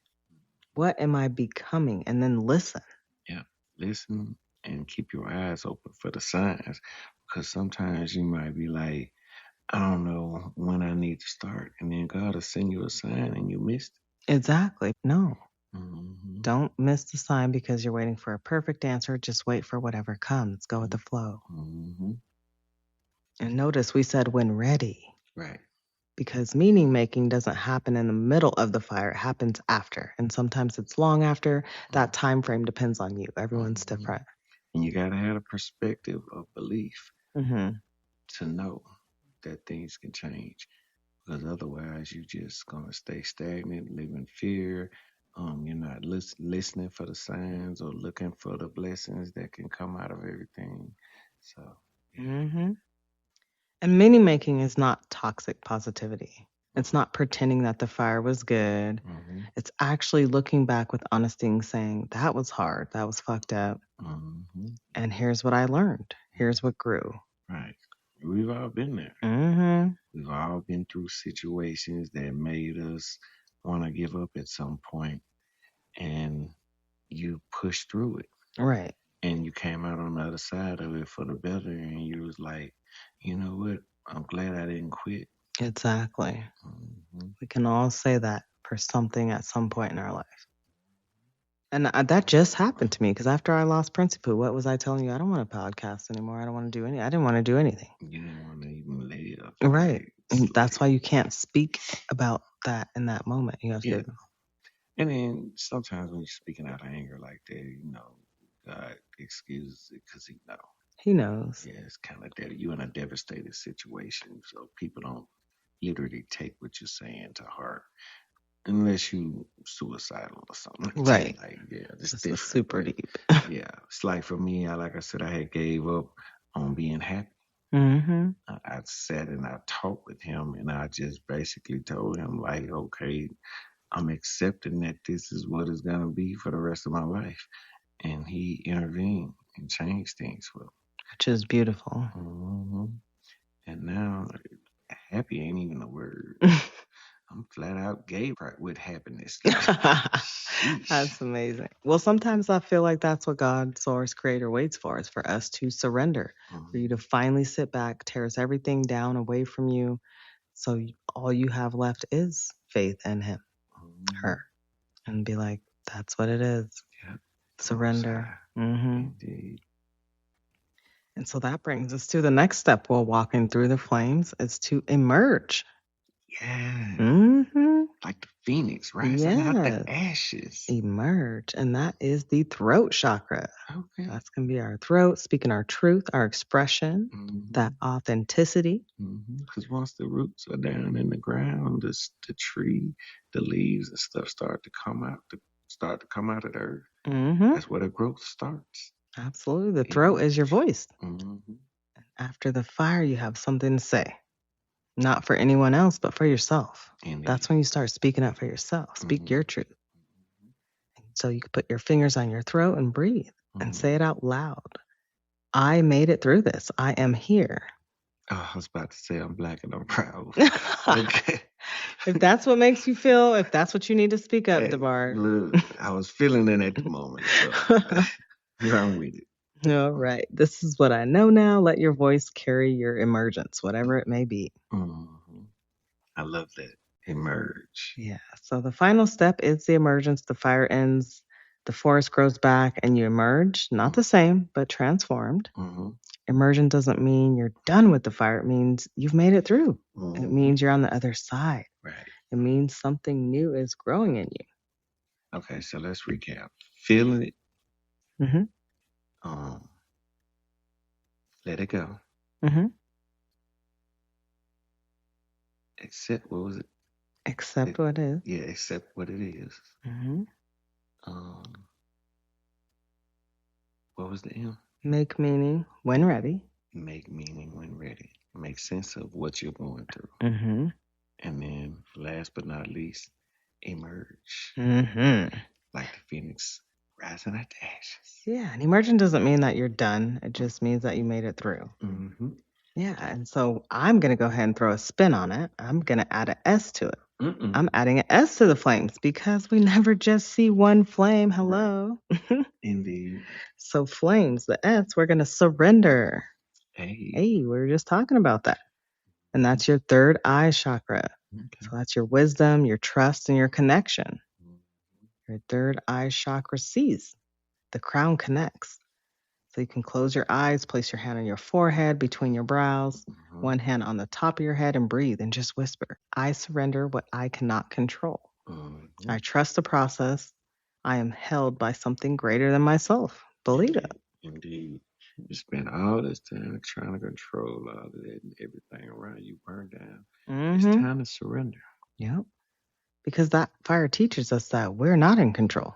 What am I becoming? And then listen. Yeah. Listen and keep your eyes open for the signs, because sometimes you might be like, I don't know when I need to start. And then God will send you a sign and you missed it. Exactly. No. Mm-hmm. Don't miss the sign because you're waiting for a perfect answer. Just wait for whatever comes. Go with the flow. Mm-hmm. And notice we said when ready. Right. Because meaning making doesn't happen in the middle of the fire. It happens after. And sometimes it's long after. That time frame depends on you. Everyone's different. And you got to have a perspective of belief to know that things can change. Because otherwise, you're just going to stay stagnant, live in fear. You're not listening for the signs or looking for the blessings that can come out of everything. So, yeah. And meaning making is not toxic positivity. It's not pretending that the fire was good. It's actually looking back with honesty and saying, that was hard. That was fucked up. And here's what I learned. Here's what grew. Right. We've all been there. We've all been through situations that made us want to give up at some point, and you pushed through it. Right. And you came out on the other side of it for the better, and you was like, you know what? I'm glad I didn't quit. Exactly. We can all say that for something at some point in our life. And that just happened to me because after I lost Principal, what was I telling you? I don't want to podcast anymore. I don't want to do any. I didn't want to do anything. You didn't want to even live. Right. And that's why you can't speak about that in that moment. You have to. And then sometimes when you're speaking out of anger like that, you know, God excuses it because He knows. He knows. Yeah, it's kind of that you're in a devastated situation, so people don't literally take what you're saying to heart. Unless you suicidal or something. Right. Like, yeah, this is super deep. Yeah. It's like for me, like I said, I had gave up on being happy. I sat and I talked with him and I just basically told him like, okay, I'm accepting that this is what it's gonna be for the rest of my life. And he intervened and changed things for me. Which is beautiful. Mm-hmm. And now, happy ain't even a word. I'm flat out gay with happiness. That's amazing. Well, sometimes I feel like that's what God, Source, Creator waits for, is for us to surrender, for you to finally sit back, tears everything down away from you. So all you have left is faith in Him, her, and be like, that's what it is. Yep. Surrender. Indeed. And so that brings us to the next step while walking through the flames, is to emerge. Yeah. Like the phoenix rising out the ashes. Emerge. And that is the throat chakra. Okay. That's going to be our throat, speaking our truth, our expression, that authenticity. Because once the roots are down in the ground, the tree, the leaves and stuff start to come out of the earth. That's where the growth starts. Absolutely. The throat is your voice. After the fire, you have something to say. Not for anyone else, but for yourself. Indeed. That's when you start speaking up for yourself. Speak your truth. So you can put your fingers on your throat and breathe and say it out loud. I made it through this. I am here. Oh, I was about to say I'm Black and I'm proud. Okay. If that's what makes you feel, if that's what you need to speak up, Devar. Look, I was feeling it at the moment. So run with it. All right. This is what I know now. Let your voice carry your emergence, whatever it may be. I love that. Emerge. Yeah. So the final step is the emergence. The fire ends, the forest grows back, and you emerge. Not the same, but transformed. Emergence doesn't mean you're done with the fire. It means you've made it through. It means you're on the other side. Right. It means something new is growing in you. Okay, so let's recap. Feel it. Let it go. Accept, what was it? Accept what it is. Yeah, accept what it is. What was the M? Make meaning when ready. Make meaning when ready. Make sense of what you're going through. And then, last but not least, emerge. Like the phoenix rising out the ashes. Yeah, and emerging doesn't mean that you're done. It just means that you made it through. Yeah, and so I'm going to go ahead and throw a spin on it. I'm going to add an S to it. I'm adding an S to the flames because we never just see one flame. Hello. Indeed. So flames, the S, we're going to surrender. Hey, we were just talking about that. And that's your third eye chakra. So that's your wisdom, your trust, and your connection. Your third eye chakra sees. The crown connects. So you can close your eyes, place your hand on your forehead, between your brows, one hand on the top of your head, and breathe and just whisper, I surrender what I cannot control. I trust the process. I am held by something greater than myself. Believe it. Indeed. You spend all this time trying to control all of that and everything around you burned down. It's time to surrender. Yep. Because that fire teaches us that we're not in control.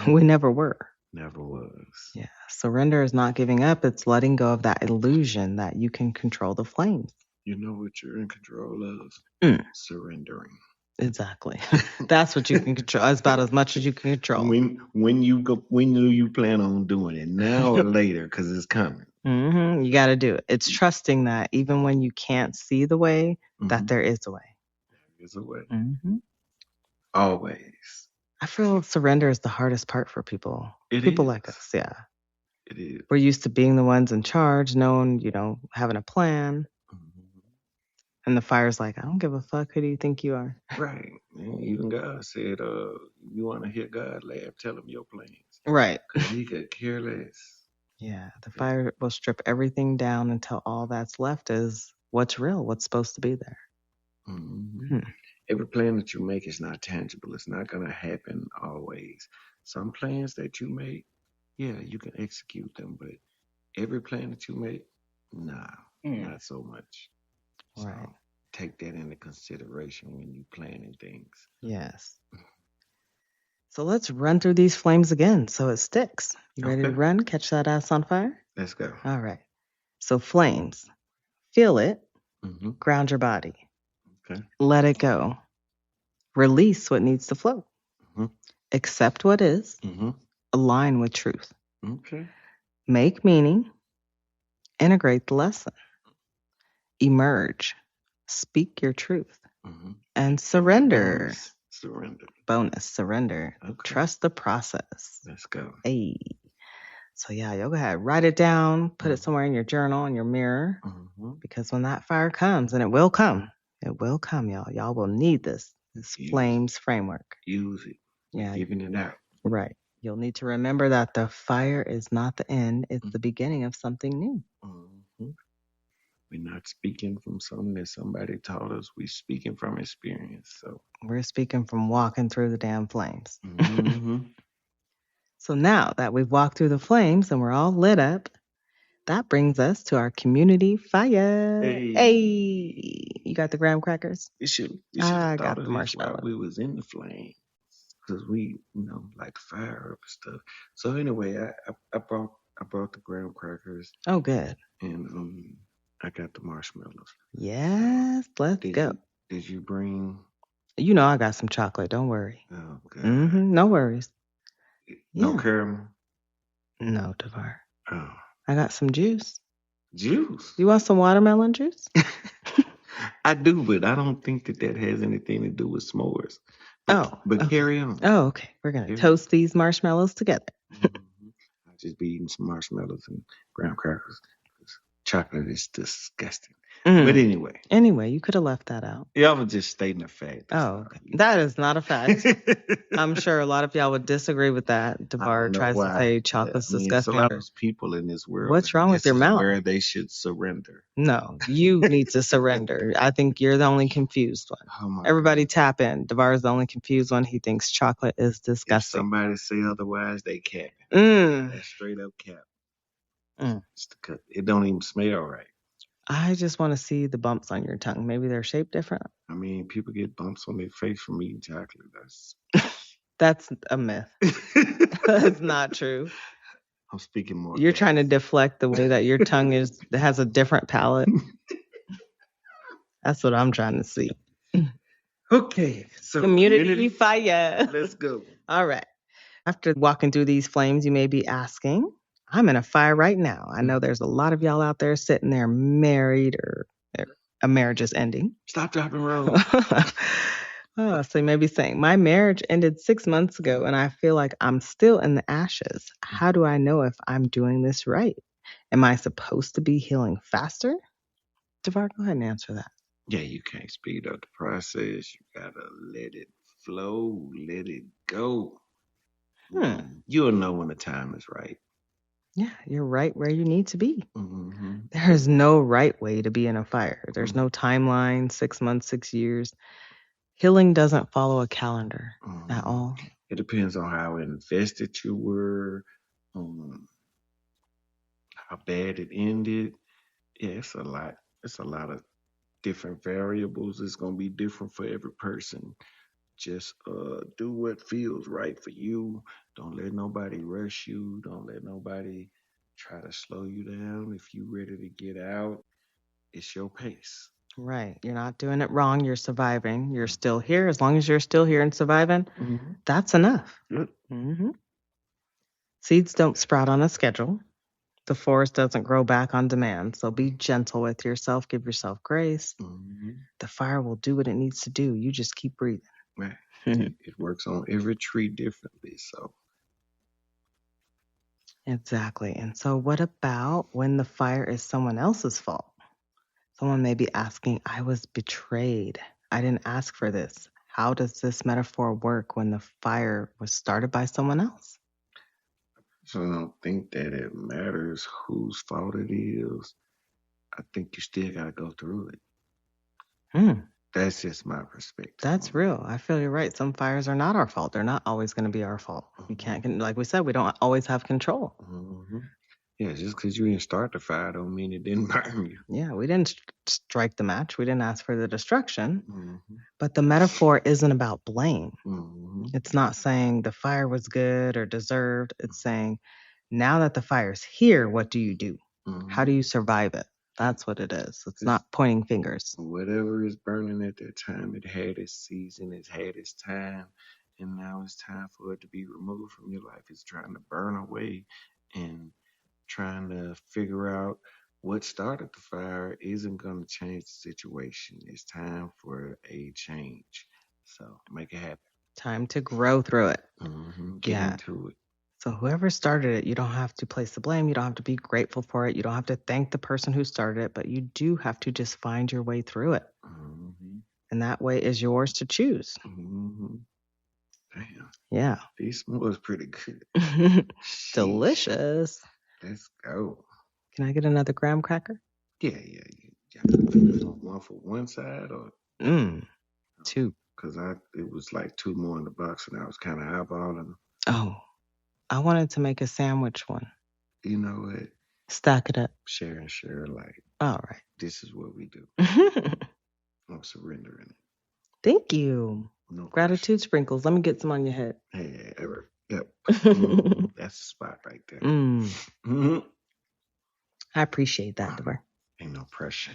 We never were. Never was. Yeah. Surrender is not giving up. It's letting go of that illusion that you can control the flames. You know what you're in control of? Surrendering. Exactly. That's what you can control. It's about as much as you can control. When you plan on doing it, now or later, because it's coming. You got to do it. It's trusting that even when you can't see the way, that there is a way. There is a way. Always. I feel surrender is the hardest part for people. People like us, yeah. It is. We're used to being the ones in charge, knowing, having a plan. And the fire's like, I don't give a fuck. Who do you think you are? Right. And even God said, you want to hear God laugh, tell him your plans. Right. Because he could care less. Yeah. The fire will strip everything down until all that's left is what's real, what's supposed to be there. Every plan that you make is not tangible. It's not going to happen always. Some plans that you make, yeah, you can execute them. But every plan that you make, nah, not so much. Right. So take that into consideration when you planning things. Yes. So let's run through these flames again so it sticks. You ready to run? Catch that ass on fire? Let's go. All right. So flames. Feel it. Ground your body. Okay. Let it go. Release what needs to flow. Mhm. Accept what is. Mm-hmm. Align with truth. Okay. Make meaning. Integrate the lesson. Emerge. Speak your truth. Mm-hmm. And surrender. Surrender. Bonus, surrender. Okay. Trust the process. Let's go. Hey. So yeah, you'll go ahead, write it down, put it somewhere in your journal, in your mirror, because when that fire comes, and it will come, y'all. Y'all will need this flames framework. Use it. Yeah, giving it out. Right. You'll need to remember that the fire is not the end; it's the beginning of something new. Mm-hmm. We're not speaking from something that somebody taught us. We're speaking from experience. So we're speaking from walking through the damn flames. Mm-hmm. So now that we've walked through the flames and we're all lit up, that brings us to our community fire. Hey. You got the graham crackers? You should I got the marshmallow. While we was in the flame, because we, like fire up and stuff. So anyway, I brought the graham crackers. Oh, good. And I got the marshmallows. Yes, let's go. Did you bring? I got some chocolate. Don't worry. Oh, God. No worries. No caramel? No, Devar. Oh. I got some juice. Juice? You want some watermelon juice? I do, but I don't think that has anything to do with s'mores. But carry on. Oh, okay. We're going to toast these marshmallows together. I'll just be eating some marshmallows and graham crackers. Chocolate is disgusting. But anyway. Anyway, you could have left that out. Yeah, I was just stating a fact. Okay. That is not a fact. I'm sure a lot of y'all would disagree with that. Devar tries to say chocolate's disgusting. There's a lot of people in this world. What's wrong with your mouth? Where they should surrender. No, you need to surrender. I think you're the only confused one. Oh, everybody God. Tap in. Devar is the only confused one. He thinks chocolate is disgusting. If somebody say otherwise, they cap. That's straight up cap. It don't even smell right. I just want to see the bumps on your tongue. Maybe they're shaped different. I mean, people get bumps on their face from eating chocolate. That's a myth. That's not true. I'm speaking more. You're trying to deflect the way that your tongue has a different palate. That's what I'm trying to see. Okay. So community fire. Let's go. All right. After walking through these flames, you may be asking, I'm in a fire right now. I know there's a lot of y'all out there sitting there married or a marriage is ending. Stop, drop, and roll. So you may be saying, my marriage ended 6 months ago and I feel like I'm still in the ashes. How do I know if I'm doing this right? Am I supposed to be healing faster? Devar, go ahead and answer that. Yeah, you can't speed up the process. You gotta let it flow, let it go. You'll know when the time is right. Yeah, you're right where you need to be. Mm-hmm. There's no right way to be in a fire. There's no timeline, 6 months, 6 years. Healing doesn't follow a calendar at all. It depends on how invested you were, how bad it ended. Yeah, it's a lot. It's a lot of different variables. It's going to be different for every person. Just do what feels right for you. Don't let nobody rush you. Don't let nobody try to slow you down. If you're ready to get out, it's your pace. Right. You're not doing it wrong. You're surviving. You're still here. As long as you're still here and surviving, that's enough. Yep. Seeds don't sprout on a schedule. The forest doesn't grow back on demand. So be gentle with yourself. Give yourself grace. The fire will do what it needs to do. You just keep breathing. Right. It works on every tree differently. So. Exactly. And so what about when the fire is someone else's fault? Someone may be asking, I was betrayed. I didn't ask for this. How does this metaphor work when the fire was started by someone else? So I don't think that it matters whose fault it is. I think you still got to go through it. That's just my perspective. That's real. I feel you're right. Some fires are not our fault. They're not always going to be our fault. We can't, like we said, we don't always have control. Yeah, just because you didn't start the fire don't mean it didn't burn you. Yeah, we didn't strike the match. We didn't ask for the destruction. But the metaphor isn't about blame. It's not saying the fire was good or deserved. It's saying, now that the fire's here, what do you do? How do you survive it? That's what it is. It's not pointing fingers. Whatever is burning at that time, it had its season, it had its time, and now it's time for it to be removed from your life. It's trying to burn away and trying to figure out what started the fire isn't going to change the situation. It's time for a change. So make it happen. Time to grow through it. Get into it. So whoever started it, you don't have to place the blame. You don't have to be grateful for it. You don't have to thank the person who started it, but you do have to just find your way through it. And that way is yours to choose. Damn. Yeah. These s'mores pretty good. Delicious. Let's go. Can I get another graham cracker? Yeah. One for one side or? Two. Because it was like two more in the box and I was kind of eyeballing them. Oh, I wanted to make a sandwich one. You know what? Stack it up. Share and share alike. All right. This is what we do. I'm surrendering it. Thank you. No gratitude sprinkles. Let me get some on your head. Hey, yep. That's the spot right there. I appreciate that, Devar. Ain't no pressure.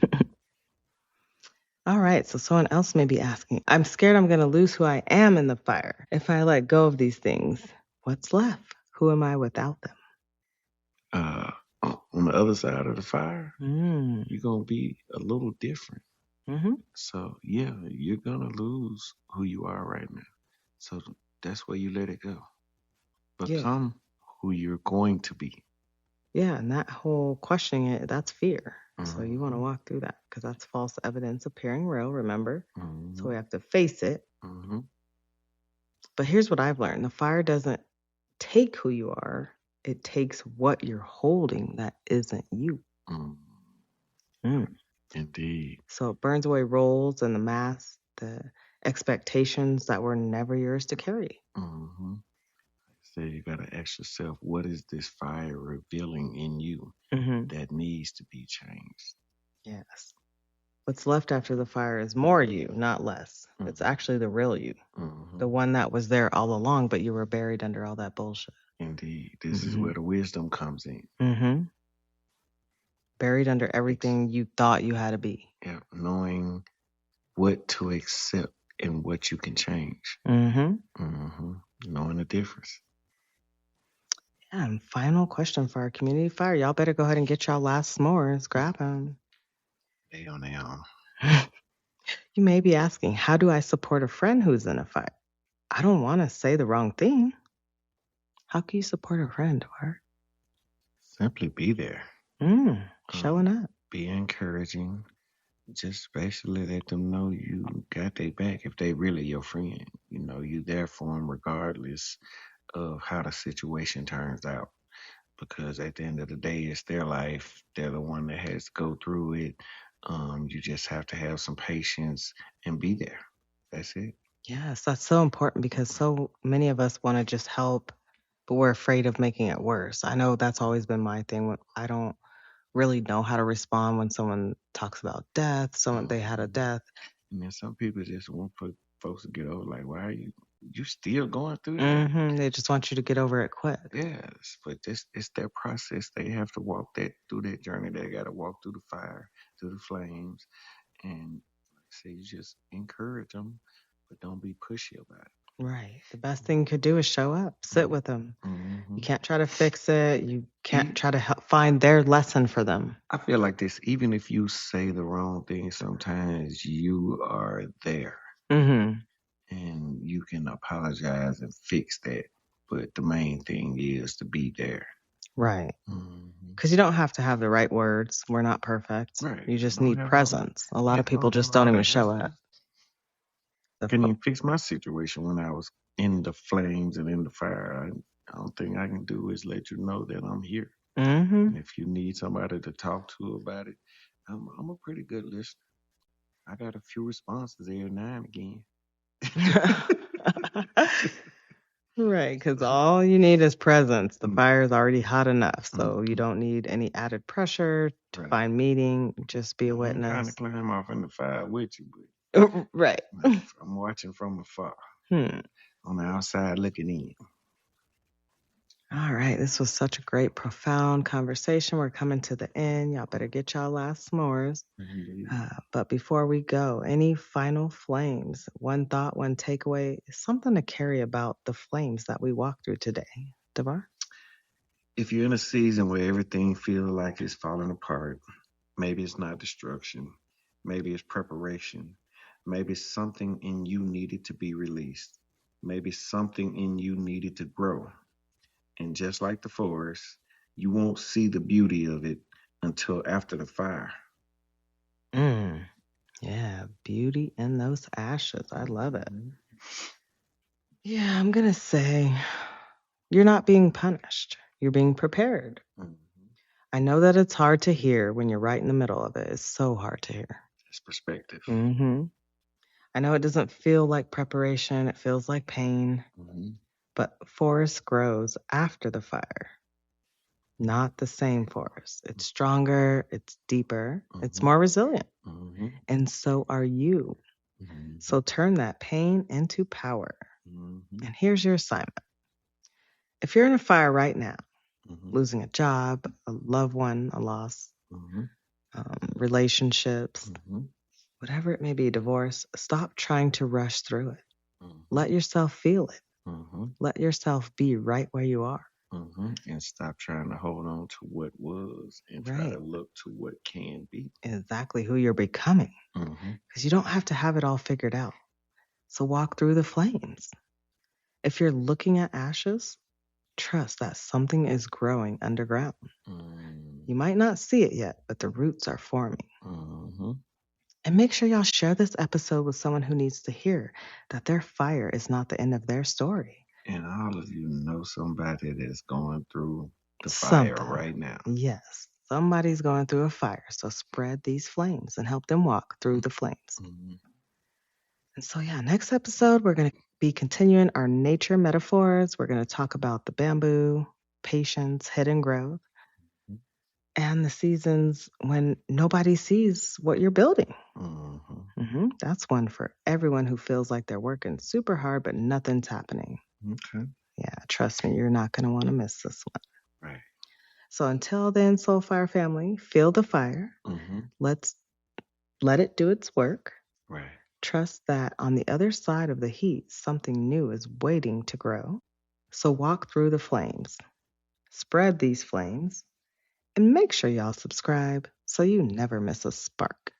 All right, so someone else may be asking, I'm scared I'm going to lose who I am in the fire. If I let go of these things, what's left? Who am I without them? On the other side of the fire, you're going to be a little different. So, yeah, you're going to lose who you are right now. So that's where you let it go. Become who you're going to be. Yeah, and that whole questioning it, that's fear. So you want to walk through that because that's false evidence appearing real, remember? So we have to face it. But here's what I've learned. The fire doesn't take who you are. It takes what you're holding that isn't you. Indeed. So it burns away roles and the masks, the expectations that were never yours to carry. So you got to ask yourself, what is this fire revealing in you that needs to be changed? Yes. What's left after the fire is more you, not less. It's actually the real you. The one that was there all along, but you were buried under all that bullshit. Indeed. This is where the wisdom comes in. Buried under everything you thought you had to be. Yeah, knowing what to accept and what you can change. Knowing the difference. Yeah, and final question for our community fire. Y'all better go ahead and get y'all last s'mores. Grab them. They on their own. You may be asking, how do I support a friend who's in a fight? I don't want to say the wrong thing. How can you support a friend, Devar? Simply be there. Showing up. Be encouraging. Just basically let them know you got their back if they really your friend. You know, you there for them regardless of how the situation turns out. Because at the end of the day, it's their life. They're the one that has to go through it. You just have to have some patience and be there. That's it. Yes, that's so important because so many of us want to just help, but we're afraid of making it worse. I know that's always been my thing. I don't really know how to respond when someone talks about death, they had a death. And then some people just want folks to get over, like, why are you still going through that? They just want you to get over it quick. Yes, but it's their process. They have to walk through that journey. They got to walk through the fire, through the flames. And like I say, you just encourage them, but don't be pushy about it. Right. The best thing you could do is show up, sit with them. You can't try to fix it. You can't try to find their lesson for them. I feel like this, even if you say the wrong thing, sometimes you are there. And you can apologize and fix that. But the main thing is to be there. Right. Because you don't have to have the right words. We're not perfect. Right. You just need presence. A lot of people just don't even show up. Can you fix my situation when I was in the flames and in the fire? I don't think I can do is let you know that I'm here. And if you need somebody to talk to about it, I'm a pretty good listener. I got a few responses every now and again. Right, because all you need is presence. The fire is already hot enough, so you don't need any added pressure to find meeting. Just be a witness. I'm trying to climb off in the fire with you, but right. I'm watching from afar, on the outside looking in. All right, this was such a great, profound conversation. We're coming to the end. Y'all better get y'all last s'mores. But before we go, any final flames? One thought, one takeaway, something to carry about the flames that we walked through today. Devar? If you're in a season where everything feels like it's falling apart, maybe it's not destruction, maybe it's preparation, maybe something in you needed to be released, maybe something in you needed to grow. And just like the forest, you won't see the beauty of it until after the fire. Yeah, beauty in those ashes. I love it. Mhm. Yeah, I'm going to say you're not being punished. You're being prepared. Mhm. I know that it's hard to hear when you're right in the middle of it. It's so hard to hear. It's perspective. Mm-hmm. I know it doesn't feel like preparation. It feels like pain. Mhm. But forest grows after the fire, not the same forest. It's stronger, it's deeper, it's more resilient. Mhm. And so are you. Mhm. So turn that pain into power. Mhm. And here's your assignment. If you're in a fire right now, Mhm. losing a job, a loved one, a loss, Mhm. relationships, Mhm. whatever it may be, divorce, stop trying to rush through it. Mhm. Let yourself feel it. Mhm. Let yourself be right where you are. And stop trying to hold on to what was and try to Right. look to what can be. Exactly who you're becoming. Mhm. Because you don't have to have it all figured out. So walk through the flames. If you're looking at ashes, trust that something is growing underground. Mhm. You might not see it yet, but the roots are forming. Mhm. And make sure y'all share this episode with someone who needs to hear that their fire is not the end of their story. And all of you know somebody that's going through the fire Something. right now. Yes, somebody's going through a fire. So spread these flames and help them walk through the flames. Mhm. And so, yeah, next episode, we're going to be continuing our nature metaphors. We're going to talk about the bamboo, patience, hidden growth, and the seasons when nobody sees what you're building. That's one for everyone who feels like they're working super hard, but nothing's happening. Okay. Yeah, trust me, you're not going to want to miss this one. Right. So until then, Soulfire family, feel the fire. Let's let it do its work. Right. Trust that on the other side of the heat, something new is waiting to grow. So walk through the flames, spread these flames, and make sure y'all subscribe so you never miss a spark.